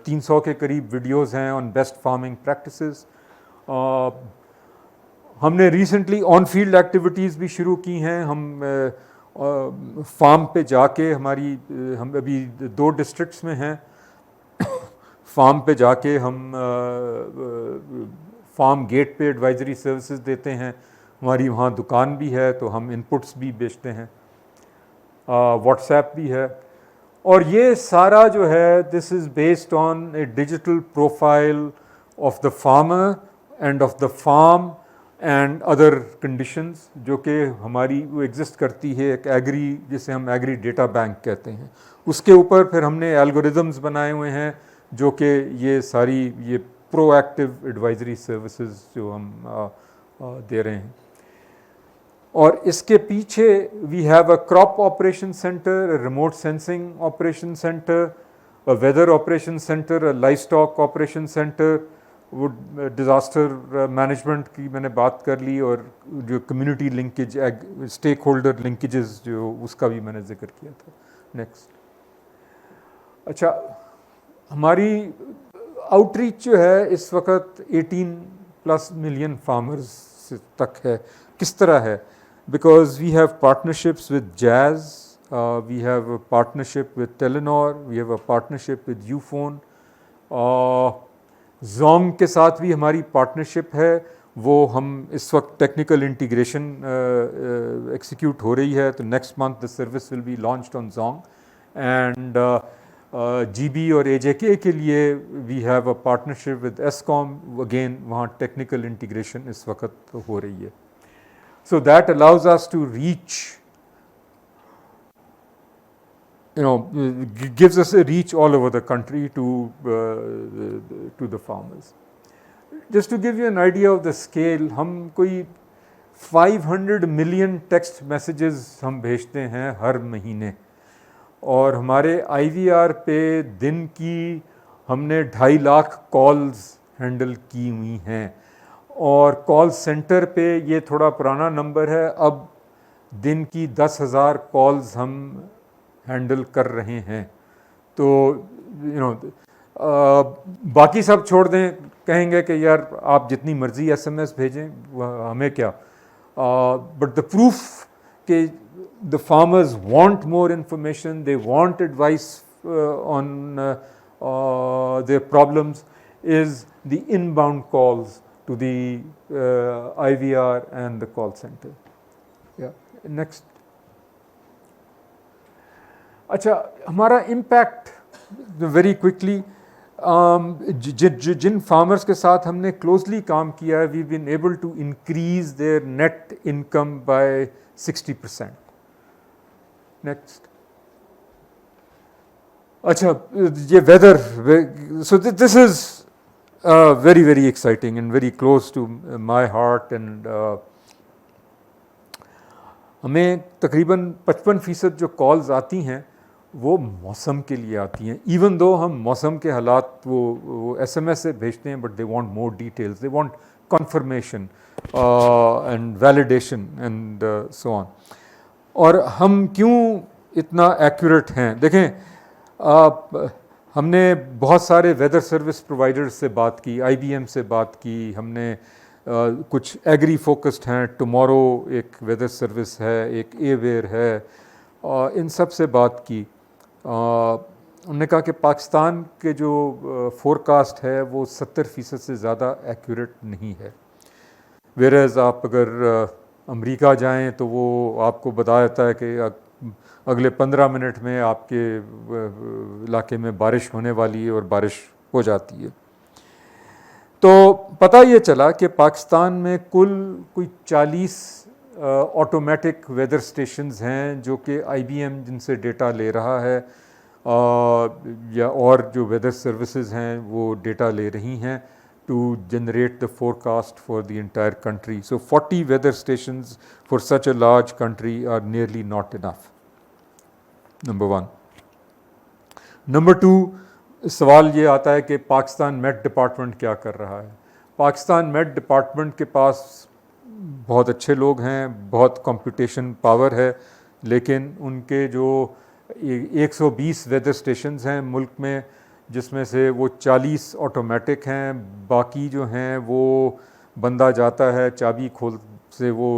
300 के करीब वीडियोस हैं ऑन बेस्ट फार्मिंग प्रैक्टिसेस। हमने रिसेंटली ऑन फील्ड एक्टिविटीज़ भी शुरू की हैं। हम फार्म पे जाके हम अभी 2 डिस्ट्रिक्ट्स में हैं, फार्म पे जाके हम फार्म गेट पे एडवाइजरी सर्विसेज देते हैं। हमारी वहाँ दुकान भी है तो हम इनपुट्स भी बेचते हैं, व्हाट्सएप भी है। और ये सारा जो है this is based on a digital profile of the farmer and of the farm and other conditions, जो कि हमारी वो एग्जिस्ट करती है एक एग्री, जिसे हम एग्री डेटा बैंक कहते हैं। उसके ऊपर फिर हमने एल्गोरिदम्स बनाए हुए हैं जो कि ये सारी ये प्रोएक्टिव एडवाइजरी सर्विसेज जो हम दे रहे हैं। और इसके पीछे we have a crop operation centre, a remote sensing operation centre, a weather operation centre, a live stock operation centre, वो डिज़ास्टर मैनेजमेंट की मैंने बात कर ली, और जो community linkage, stake holder linkages जो उसका भी मैंने जिक्र किया था। नेक्स्ट, अच्छा, हमारी आउटरीच जो है इस वक्त 18+ मिलियन फार्मर्स तक है। किस तरह है? Because we have partnerships with Jazz, we have a partnership with Telenor, we have a partnership with Ufone, Zong के साथ भी हमारी पार्टनरशिप है। वो हम इस वक्त टेक्निकल इंटीग्रेशन एक्सिक्यूट हो रही है, तो next month the service will be launched on Zong। And GB और AJK के लिए we have a partnership with Escom, again वहाँ टेक्निकल इंटीग्रेशन इस वक्त हो रही है। So that allows us to reach, gives us a reach all over the country to the farmers. Just to give you an idea of the scale, हम कोई 500 million text messages हम भेजते हैं हर महीने, और हमारे IVR पे दिन की हमने 2.5 लाख कॉल्स हैंडल की हुई हैं। और कॉल सेंटर पे ये थोड़ा पुराना नंबर है, अब दिन की 10,000 कॉल्स हम हैंडल कर रहे हैं। तो बाकी सब छोड़ दें, कहेंगे कि यार आप जितनी मर्जी SMS भेजें, हमें क्या। बट द प्रूफ कि the farmers want more information, they want advice on their problems, is the inbound calls to the IVR and the call center. Yeah. Next. अच्छा, हमारा इम्पैक्ट वेरी क्विकली, जिन farmers के साथ हमने closely काम किया है, we been able to increase their net income by 60%. Next. अच्छा, ये weather, so this is very very exciting and very close to my heart, and हमें तकरीबन 55% जो कॉल्स आती हैं वो मौसम के लिए आती हैं, इवन दो हम मौसम के हालात वो SMS से भेजते हैं, but they want more details, they want confirmation and validation and so on. और हम क्यों इतना एक्यूरेट हैं? देखें, हमने बहुत सारे वेदर सर्विस प्रोवाइडर्स से बात की, IBM से बात की, हमने कुछ एग्री फोकस्ड हैं, टुमारो एक वेदर सर्विस है, एक एवेयर है, इन सब से बात की. उन्होंने कहा कि पाकिस्तान के जो फोरकास्ट है वो 70% से ज़्यादा एक्यूरेट नहीं है. वेरएज़ आप अगर अमेरिका जाएं तो वो आपको बता देता है कि अगले 15 मिनट में आपके इलाके में बारिश होने वाली है, और बारिश हो जाती है. तो पता ये चला कि पाकिस्तान में कुल कोई 40 ऑटोमेटिक वेदर स्टेशंस हैं जो कि IBM जिनसे डेटा ले रहा है, या और जो वेदर सर्विसेज हैं वो डेटा ले रही हैं to generate the forecast for the entire country. So 40 weather stations for such a large country are nearly not enough. Number one. Number two, सवाल ये आता है कि पाकिस्तान मेट डिपार्टमेंट क्या कर रहा है. पाकिस्तान मेट डिपार्टमेंट के पास बहुत अच्छे लोग हैं, बहुत कंप्यूटेशन पावर है, लेकिन उनके जो 120 वेदर स्टेशंस हैं मुल्क में, जिसमें से वो 40 ऑटोमेटिक हैं, बाकी जो हैं वो बंदा जाता है, चाबी से वो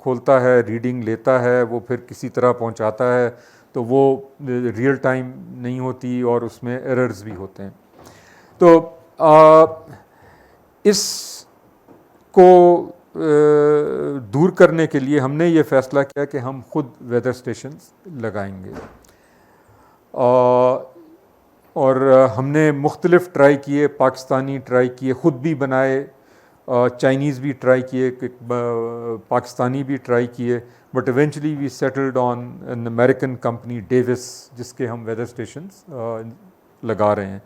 खोलता है, रीडिंग लेता है, वो फिर किसी तरह पहुंचाता है, तो वो रियल टाइम नहीं होती और उसमें एरर्स भी होते हैं. तो इसको दूर करने के लिए हमने ये फ़ैसला किया कि हम खुद वेदर स्टेशंस लगाएंगे. और हमने मुख्तलिफ ट्राई किए, पाकिस्तानी ट्राई किए, ख़ुद भी बनाए, चाइनीज़ भी ट्राई किए, पाकिस्तानी भी ट्राई किए, but eventually we settled on an American company Davis, जिसके हम वेदर स्टेशंस लगा रहे हैं.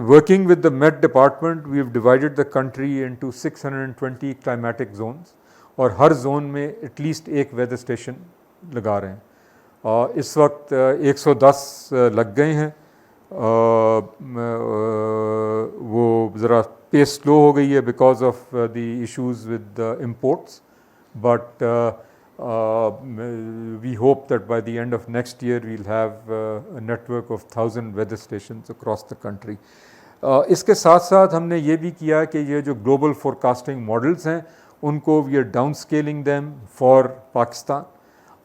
Working with the met department, we have divided the country into 620 climatic zones, और हर जोन में एटलीस्ट एक वेदर स्टेशन लगा रहे हैं. इस वक्त 110 लग गए हैं. वो ज़रा पेस स्लो हो गई है because of the issues with imports, but we hope that by the end of next year we will have a network of 1000 weather stations across the country. इसके साथ साथ हमने ये भी किया कि ये जो ग्लोबल फोरकास्टिंग मॉडल्स हैं उनको we are down scaling them for Pakistan,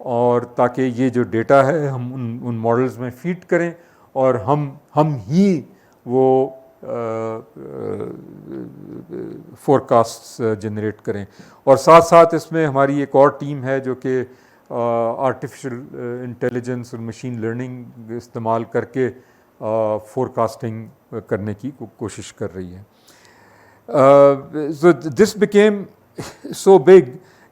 और ताकि ये जो डेटा है हम उन मॉडल्स में फीड करें और हम ही वो फोरकास्ट्स जनरेट करें. और साथ साथ इसमें हमारी एक और टीम है जो कि आर्टिफिशियल इंटेलिजेंस और मशीन लर्निंग इस्तेमाल करके फोरकास्टिंग करने की कोशिश कर रही है. So this became so big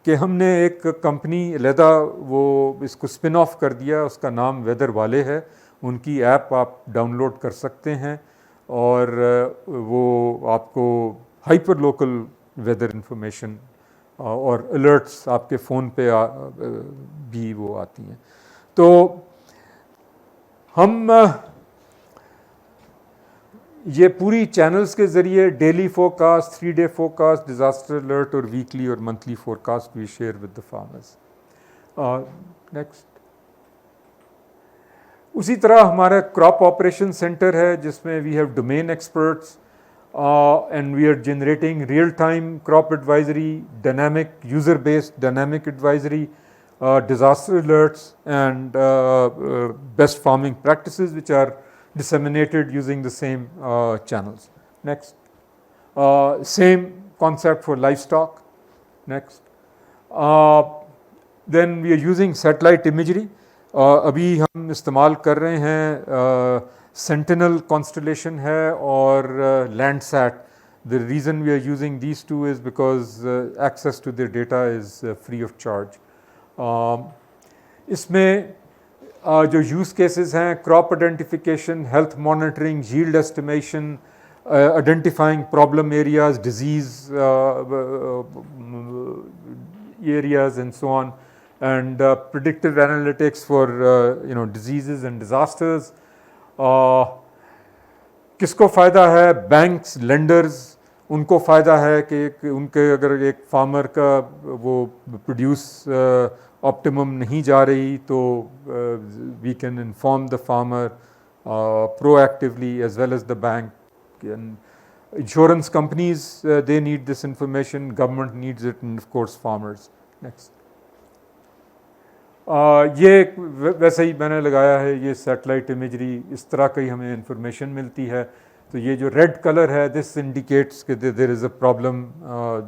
कि हमने एक कंपनी अलहदा वो इसको स्पिन ऑफ कर दिया, उसका नाम वेदर वाले है. उनकी ऐप आप डाउनलोड कर सकते हैं और वो आपको हाइपर लोकल वेदर इंफॉर्मेशन और अलर्ट्स आपके फ़ोन पे भी वो आती हैं. तो हम ये पूरी चैनल्स के ज़रिए daily forecast, 3-day forecast, disaster alert और वीकली और monthly forecast we share with the farmers. Next. उसी तरह हमारा क्रॉप ऑपरेशन सेंटर है जिसमें we have domain experts and we are generating real-time crop advisory, dynamic user-based dynamic advisory, disaster alerts and best farming practices which are disseminated using the same channels. Next. Same concept for livestock. Next. Then we are using satellite imagery. अभी हम इस्तेमाल कर रहे हैं Sentinel constellation है और Landsat. The reason we are using these two is because access to their data is free of charge. इसमें जो use cases हैं crop identification, health monitoring, yield estimation, identifying problem areas, disease areas and so on, and predictive analytics for diseases and disasters. किसको फ़ायदा है? Banks, lenders, उनको फ़ायदा है कि उनके अगर एक फार्मर का वो प्रोड्यूस ऑप्टिमम नहीं जा रही तो we can inform the farmer proactively as well as the bank. And insurance companies, they need this information, government needs it, and of course farmers. Next. ये वैसे ही मैंने लगाया है, ये सैटेलाइट इमेजरी, इस तरह की हमें इंफॉर्मेशन मिलती है. तो ये जो रेड कलर है, दिस इंडिकेट्स कि there is a problem,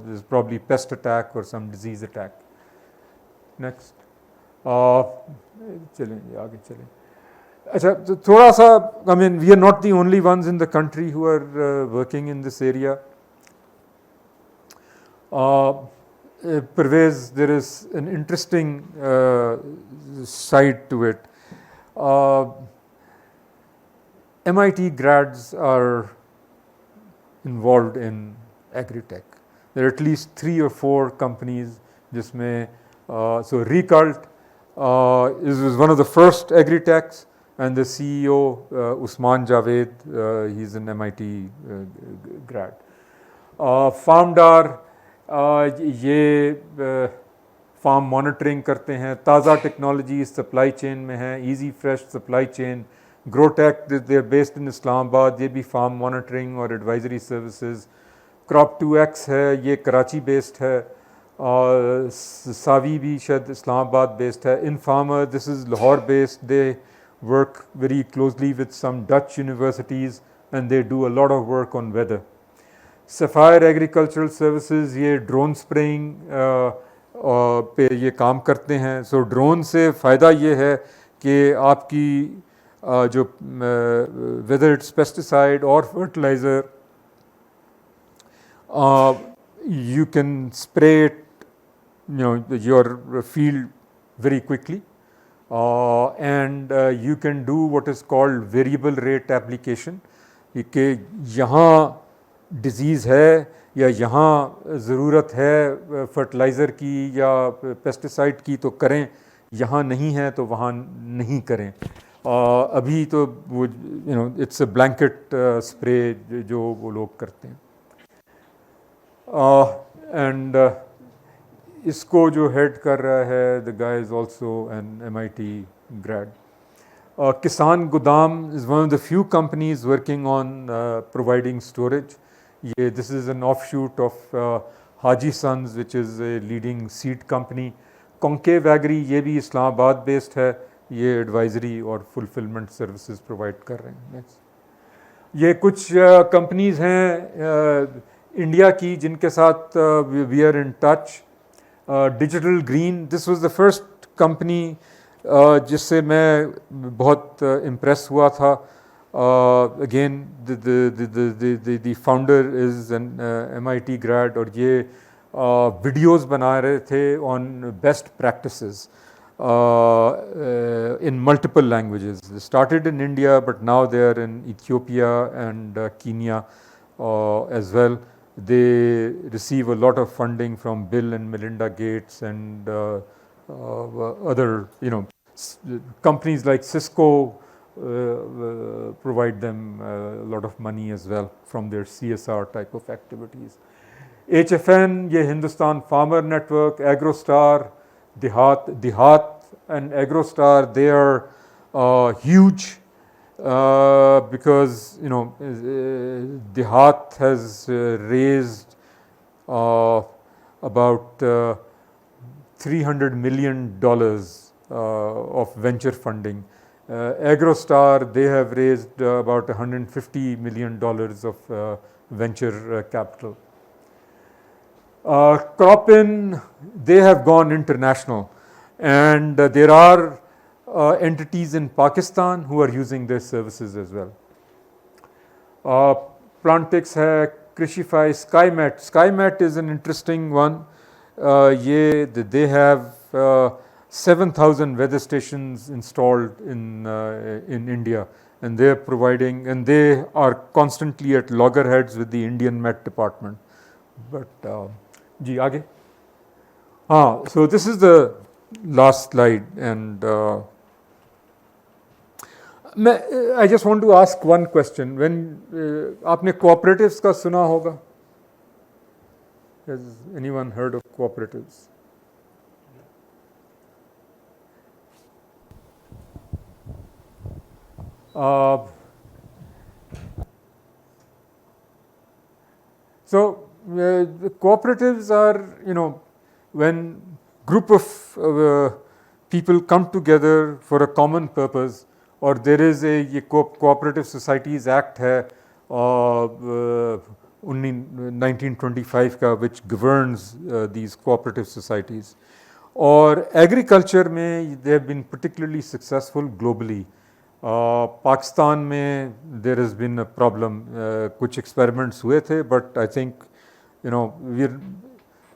this is probably pest attack और सम डिजीज अटैक. नेक्स्ट. चलें आगे चलें. अच्छा, तो थोड़ा सा, I mean we are not the only ones in the country who are working in this area. Pervez, there is an interesting side to it. MIT grads are involved in AgriTech. There are at least 3 or 4 companies. Jisme, so Recult is one of the first AgriTechs, and the CEO Usman Javed, he's an MIT grad. Farmdar, ये farm monitoring करते हैं. Taza technology supply chain में है, easy fresh supply chain. Growtech, they are based in Islamabad, ये भी farm monitoring और advisory services. Crop 2X है, ये कराची बेस्ड है. और सावी भी शायद इस्लामाबाद बेस्ड है. InFarmer, this is Lahore based. They work very closely with some Dutch universities and they do a lot of work on weather. Sapphire agricultural services, ये drone spraying पे ये काम करते हैं. सो ड्रोन से फ़ायदा ये है कि आपकी जो वेदर इट्स पेस्टिसाइड और fertiliser, you can spray it, your field very quickly, and you can do what is called variable rate application. कि यहाँ डिज़ीज़ है या यहाँ ज़रूरत है फर्टिलाइज़र की या पेस्टिसाइड की तो करें, यहाँ नहीं है तो वहाँ नहीं करें. अभी तो वो इट्स अ ब्लैंकेट स्प्रे जो वो लोग करते हैं. एंड इसको जो हेड कर रहा है, the guy is also an MIT grade. Kisan Godam is one of the few companies working on providing storage. This is an offshoot of Haji Sons, which is a leading seed company. Concave Agri, ये भी Islamabad based है, ये advisory और fulfilment services provide कर रहे हैं. Next. ये कुछ कंपनीज़ हैं इंडिया की जिनके साथ we are in touch. Digital green, this was the first company जिससे मैं बहुत इम्प्रेस हुआ था. Again the founder is an MIT grad और ये वीडियोस बना रहे थे on best practices in multiple languages. They started in India, but now they are in Ethiopia and Kenya as well. They receive a lot of funding from Bill and Melinda Gates and other, companies like Cisco provide them a lot of money as well from their CSR type of activities. HFN, ये Hindustan farmer network, AgroStar, Dihat and AgroStar, they are huge because Dehat has raised about $300 million of venture funding. Agrostar, they have raised about $150 million of venture capital. Cropin, they have gone international, and there are entities in Pakistan who are using their services as well. Plantix hai, Krishify, SkyMet. SkyMet is an interesting one. They have 7,000 weather stations installed in India, and they are providing, and they are constantly at loggerheads with the Indian Met Department. But ji aage. So this is the last slide, and I just want to ask one question. When आपने cooperatives का सुना होगा? Has anyone heard of cooperatives? So the cooperatives are, when group of people come together for a common purpose, or there is a Cooperative Societies Act है 1925 का, which governs these cooperative societies. और agriculture में they have been particularly successful globally. Pakistan में there has been a problem. कुछ experiments हुए थे, but I think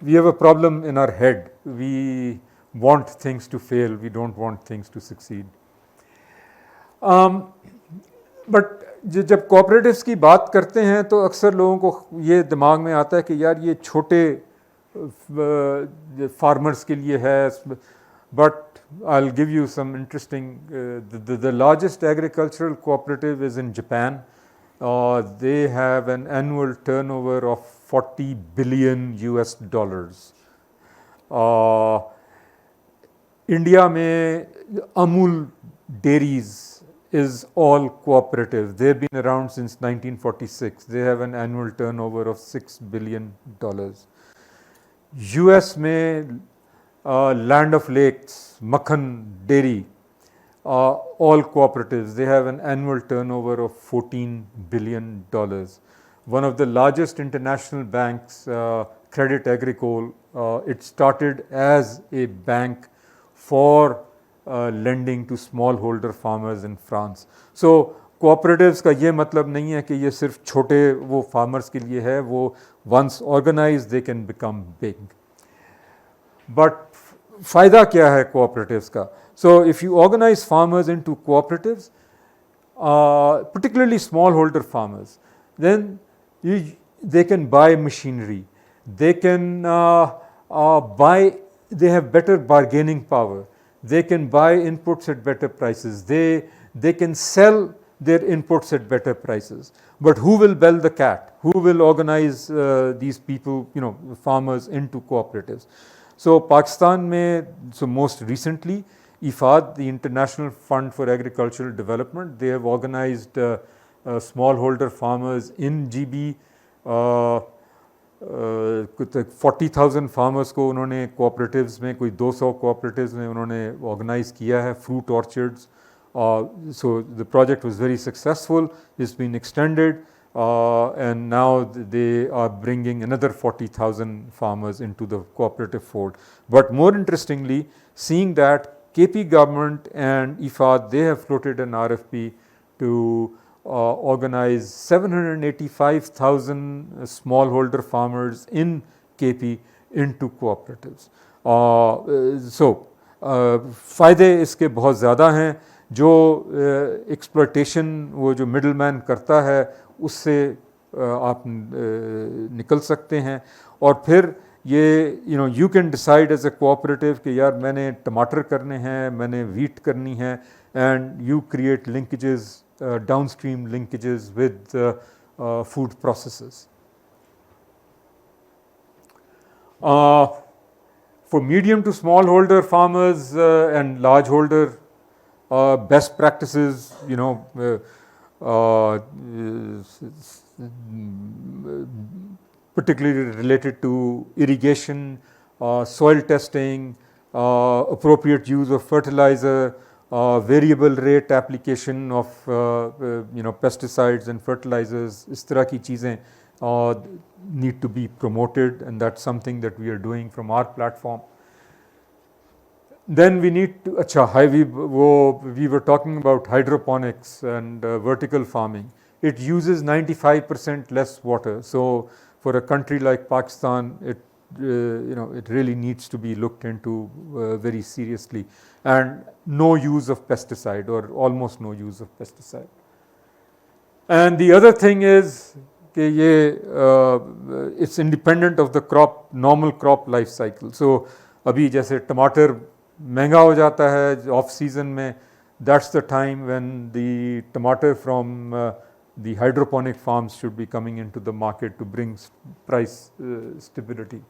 we have a problem in our head. We want things to fail. We don't want things to succeed. But जब cooperatives की बात करते हैं तो अक्सर लोगों को ये दिमाग में आता है कि यार ये छोटे farmers के लिए है. But I'll give you some interesting. The largest agricultural cooperative is in Japan. They have an annual turnover of $40 billion. India में Amul dairies is all cooperative. They've been around since 1946. They have an annual turnover of $6 billion. US में Land of Lakes, Makhan Dairy, all cooperatives. They have an annual turnover of $14 billion. One of the largest international banks, Credit Agricole, it started as a bank for lending to smallholder farmers in France. So cooperatives का ये मतलब नहीं है कि ये सिर्फ छोटे वो farmers के लिए है. वो once organized they can become big. But फ़ायदा क्या है cooperatives का? So if you organize farmers into cooperatives, particularly smallholder farmers, then they can buy machinery. They can they have better bargaining power. They can buy inputs at better prices. They can sell their inputs at better prices. But who will bell the cat? Who will organize these people, farmers into cooperatives? So Pakistan mein, so most recently, IFAD, the International Fund for Agricultural Development, they have organized smallholder farmers in GB. 40,000 farmers को उन्होंने cooperatives में, कोई 200 cooperatives में उन्होंने organize किया है, fruit orchards. So the project was very successful. It's been extended. And now they are bringing another 40,000 farmers into the cooperative fold. But more interestingly, seeing that KP government and IFAD, they have floated an RFP to organize 785,000 smallholder farmers in KP into cooperatives. So फ़ायदे इसके बहुत ज़्यादा हैं. जो exploitation वो जो middleman करता है उससे आप निकल सकते हैं. और फिर ये you can decide as a cooperative कि यार मैंने टमाटर करने हैं, मैंने wheat करनी है, and you create linkages, downstream linkages with food processes. For medium to smallholder farmers and largeholder best practices, particularly related to irrigation, soil testing, appropriate use of fertilizer, variable rate application of pesticides and fertilizers. इस तरह की चीज़ें need to be promoted, and that's something that we are doing from our platform. Then we need to, we were talking about hydroponics and vertical farming. It uses 95% less water. So for a country like Pakistan, it really needs to be looked into very seriously. And no use of pesticide, or almost no use of pesticide. And the other thing is, it's independent of the normal crop life cycle. So अभी जैसे टमाटर महंगा हो जाता है off season में, that's the time when the tomato from the hydroponic farms should be coming into the market to bring price stability.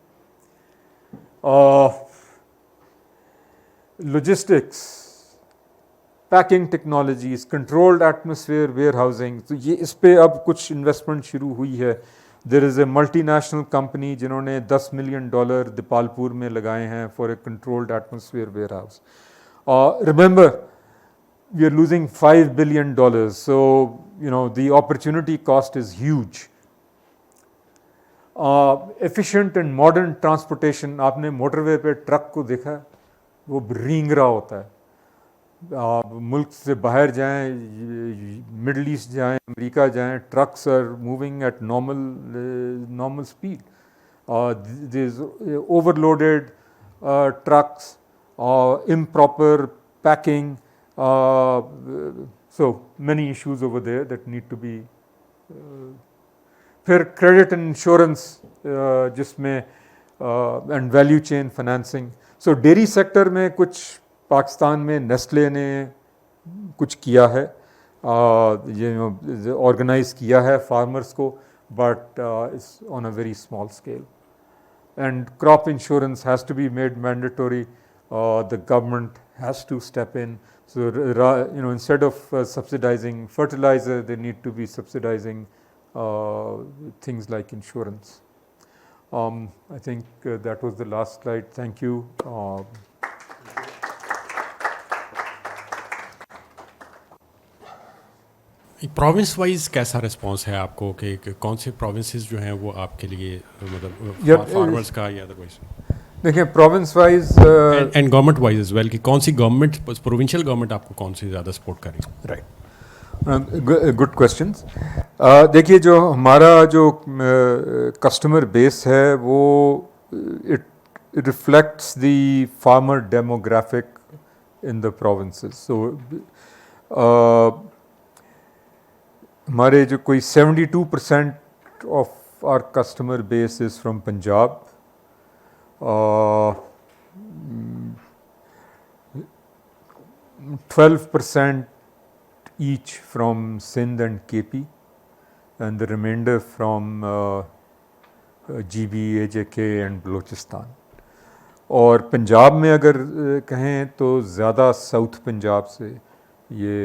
Logistics, packing technologies, controlled atmosphere warehousing. तो ये इस पे अब कुछ investment शुरू हुई है. There is a multinational company जिन्होंने $10 million दीपालपुर में लगाए हैं for a controlled atmosphere warehouse. Remember, we are losing $5 billion, so the opportunity cost is huge. Efficient and modern transportation. आपने मोटरवे पे ट्रक को देखा है, वो रींग रहा होता है. मुल्क से बाहर जाएं, मिडल ईस्ट जाएं, अमेरिका जाएं, trucks are moving at normal speed. There's overloaded trucks, improper packing, so many issues over there that need to be. फिर credit and insurance जिसमें and value chain financing. So dairy sector में कुछ पाकिस्तान में Nestle ने कुछ किया है, ये ऑर्गेनाइज किया है फार्मर्स को, but it's on a very small scale. And crop insurance has to be made mandatory. The government has to step in. So instead of subsidizing fertilizer, they need to be subsidizing things like insurance. I think that was the last slide. Thank you. Province wise कैसा response है आपको कि कौन से provinces जो हैं वो आपके लिए मतलब फार्मर्स का या अदरवाइज? देखिए province wise and government wise as well कि कौन सी गवर्नमेंट, प्रोविंशियल गवर्नमेंट आपको कौन सी ज़्यादा सपोर्ट कर रही है? Right, good questions. देखिए जो हमारा जो कस्टमर बेस है वो it reflects the farmer demographic in the provinces. So हमारे जो कोई 72% of our customer base is from Punjab, 12% each from Sindh and KP, and the remainder from GB, AJK and Balochistan. और पंजाब में अगर कहें तो ज़्यादा साउथ पंजाब से ये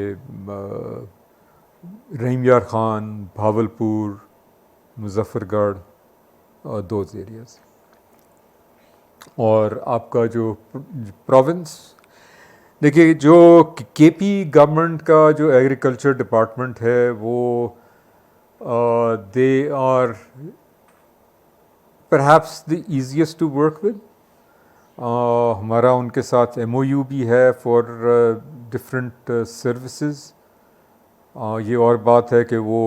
रहीम यार ख़ान, भावलपुर, मुजफ्फरगढ़, दोज एरियाज. और आपका जो प्रोविंस, देखिए जो केपी गवर्नमेंट का जो एग्रीकल्चर डिपार्टमेंट है वो they are perhaps the easiest to work with. हमारा उनके साथ MOU भी है फॉर डिफरेंट सर्विसेज. ये और बात है कि वो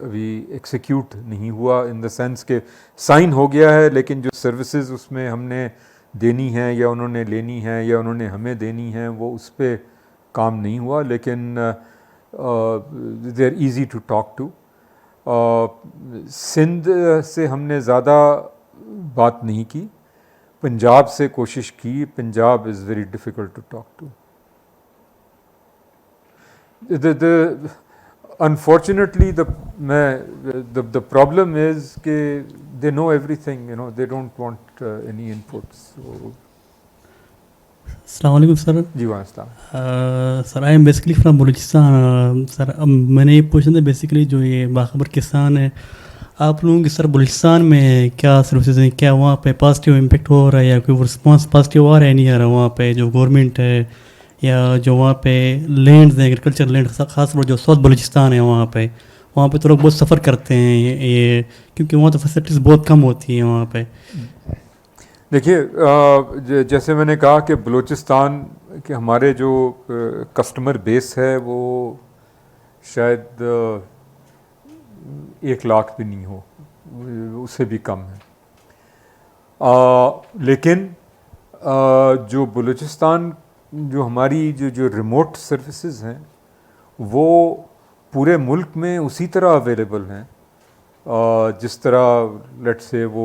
अभी एक्सिक्यूट नहीं हुआ इन द सेंस के साइन हो गया है, लेकिन जो सर्विसेज उसमें हमने देनी है या उन्होंने लेनी है या उन्होंने हमें देनी है वो उस पर काम नहीं हुआ. लेकिन they are easy to talk to. Sindh से हमने ज़्यादा बात नहीं की, पंजाब से कोशिश की. Punjab is very difficult to talk to. Unfortunately, the problem is that they know everything. They don't want any inputs. So. अस्सलाम वालेकुम सर। जी वाह sir I am basically from Balochistan. Sir अब मैंने ये पूछना था बेसिकली जो ये बाखबर किसान है, आप लोगों की सर बलूचिस्तान में क्या सर्विसेज हैं, क्या वहाँ पे पॉजिटिव इम्पेक्ट हो रहा है या कोई रिस्पांस पॉजिटिव आ रहा है नहीं आ रहा वहाँ पे जो गवर्नमेंट है या जो वहाँ पे लैंड्स हैं एग्रीकल्चर लैंड खासतौर जो साउथ बलूचिस्तान है वहाँ पे तो लोग बहुत सफ़र करते हैं ये क्योंकि वहाँ तो फैसिलिटीज़ बहुत कम होती हैं वहाँ पे। देखिए जैसे मैंने कहा कि बलूचिस्तान के हमारे जो कस्टमर बेस है वो शायद 1 लाख भी नहीं हो, उससे भी कम है। लेकिन जो बलूचिस्तान जो हमारी जो रिमोट सर्विसेज हैं वो पूरे मुल्क में उसी तरह अवेलेबल हैं जिस तरह लेट से वो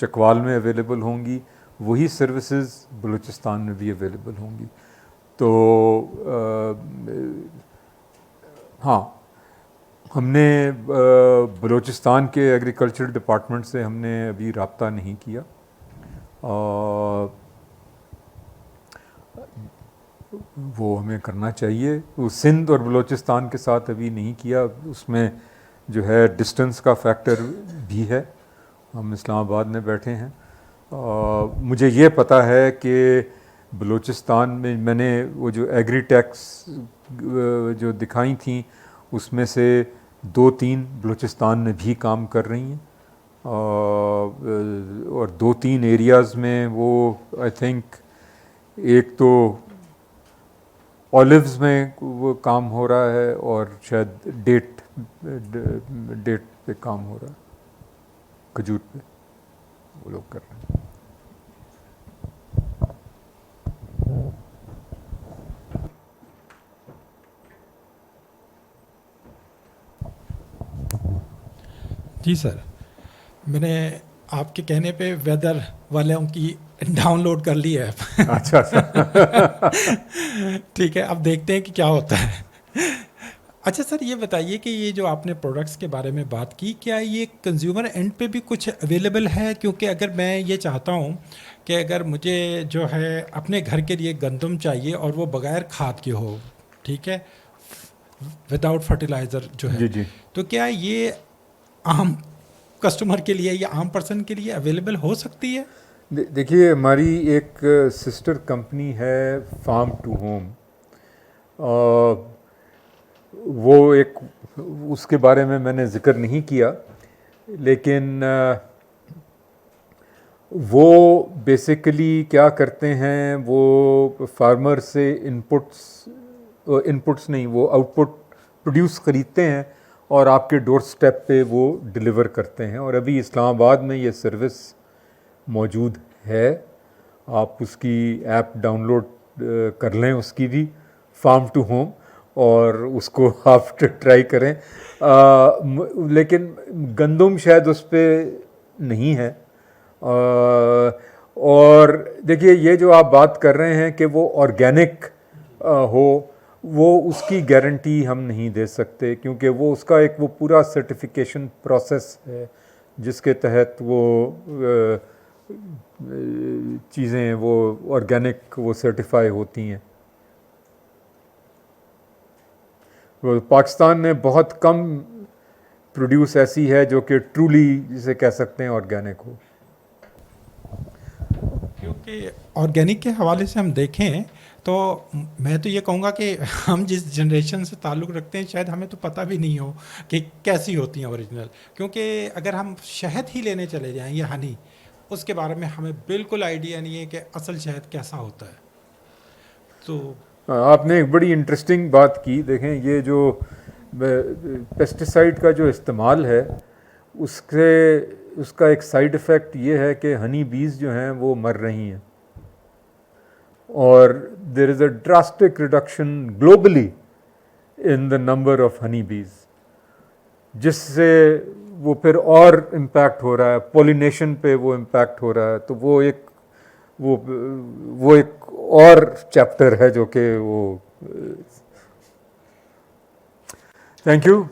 चकवाल में अवेलेबल होंगी, वही सर्विसेज बलूचिस्तान में भी अवेलेबल होंगी। तो हाँ, हमने बलूचिस्तान के एग्रीकल्चर डिपार्टमेंट से हमने अभी रब्ता नहीं किया। वो हमें करना चाहिए। वो सिंध और बलूचिस्तान के साथ अभी नहीं किया, उसमें जो है डिस्टेंस का फैक्टर भी है। हम इस्लामाबाद में बैठे हैं। मुझे ये पता है कि बलूचिस्तान में मैंने वो जो एग्रीटेक्स जो दिखाई थी उसमें से 2-3 बलूचिस्तान में भी काम कर रही हैं और 2-3 एरियाज़ में वो आई थिंक एक तो ऑलिव्स में वो काम हो रहा है और शायद डेट पे काम हो रहा है, खजूर पे वो लोग कर रहे हैं। जी सर, मैंने आपके कहने पे वेदर वालों की डाउनलोड कर ली है। अच्छा ठीक है, अब देखते हैं कि क्या होता है। अच्छा सर, ये बताइए कि ये जो आपने प्रोडक्ट्स के बारे में बात की, क्या ये कंज्यूमर एंड पे भी कुछ अवेलेबल है? क्योंकि अगर मैं ये चाहता हूँ कि अगर मुझे जो है अपने घर के लिए गंदम चाहिए और वो बगैर खाद के हो, ठीक है, विदाउट फर्टिलाइज़र जो है, जी जी, तो क्या ये आम कस्टमर के लिए या आम पर्सन के लिए अवेलेबल हो सकती है? देखिए हमारी एक सिस्टर कंपनी है फार्म टू होम, वो एक उसके बारे में मैंने ज़िक्र नहीं किया, लेकिन वो बेसिकली क्या करते हैं, वो फार्मर से इनपुट्स नहीं, वो आउटपुट प्रोड्यूस ख़रीदते हैं और आपके डोर स्टेप पे वो डिलीवर करते हैं। और अभी इस्लामाबाद में ये सर्विस मौजूद है, आप उसकी ऐप डाउनलोड कर लें, उसकी भी फार्म टू होम, और उसको आप ट्राई करें। लेकिन गंदम शायद उस पर नहीं है। और देखिए ये जो आप बात कर रहे हैं कि वो ऑर्गेनिक हो, वो उसकी गारंटी हम नहीं दे सकते, क्योंकि वो उसका एक वो पूरा सर्टिफिकेशन प्रोसेस है जिसके तहत वो चीज़ें वो ऑर्गेनिक वो सर्टिफाई होती हैं। वो पाकिस्तान में बहुत कम प्रोड्यूस ऐसी है जो कि ट्रूली जिसे कह सकते हैं ऑर्गेनिक हो। क्योंकि ऑर्गेनिक के हवाले से हम देखें तो मैं तो ये कहूँगा कि हम जिस जनरेशन से ताल्लुक़ रखते हैं शायद हमें तो पता भी नहीं हो कि कैसी होती हैं ओरिजिनल। क्योंकि अगर हम शहद ही लेने चले जाएं या हनी, उसके बारे में हमें बिल्कुल आइडिया नहीं है कि असल शहद कैसा होता है। तो आपने एक बड़ी इंटरेस्टिंग बात की। देखें ये जो पेस्टिसाइड का जो इस्तेमाल है उसका एक साइड इफ़ेक्ट ये है कि हनी बीज जो हैं वो मर रही हैं, और there is a drastic reduction globally in the number of honey bees, जिससे वो फिर और इम्पैक्ट हो रहा है, पॉलिनेशन पे वो इम्पैक्ट हो रहा है। तो वो एक और चैप्टर है जो कि वो थैंक यू।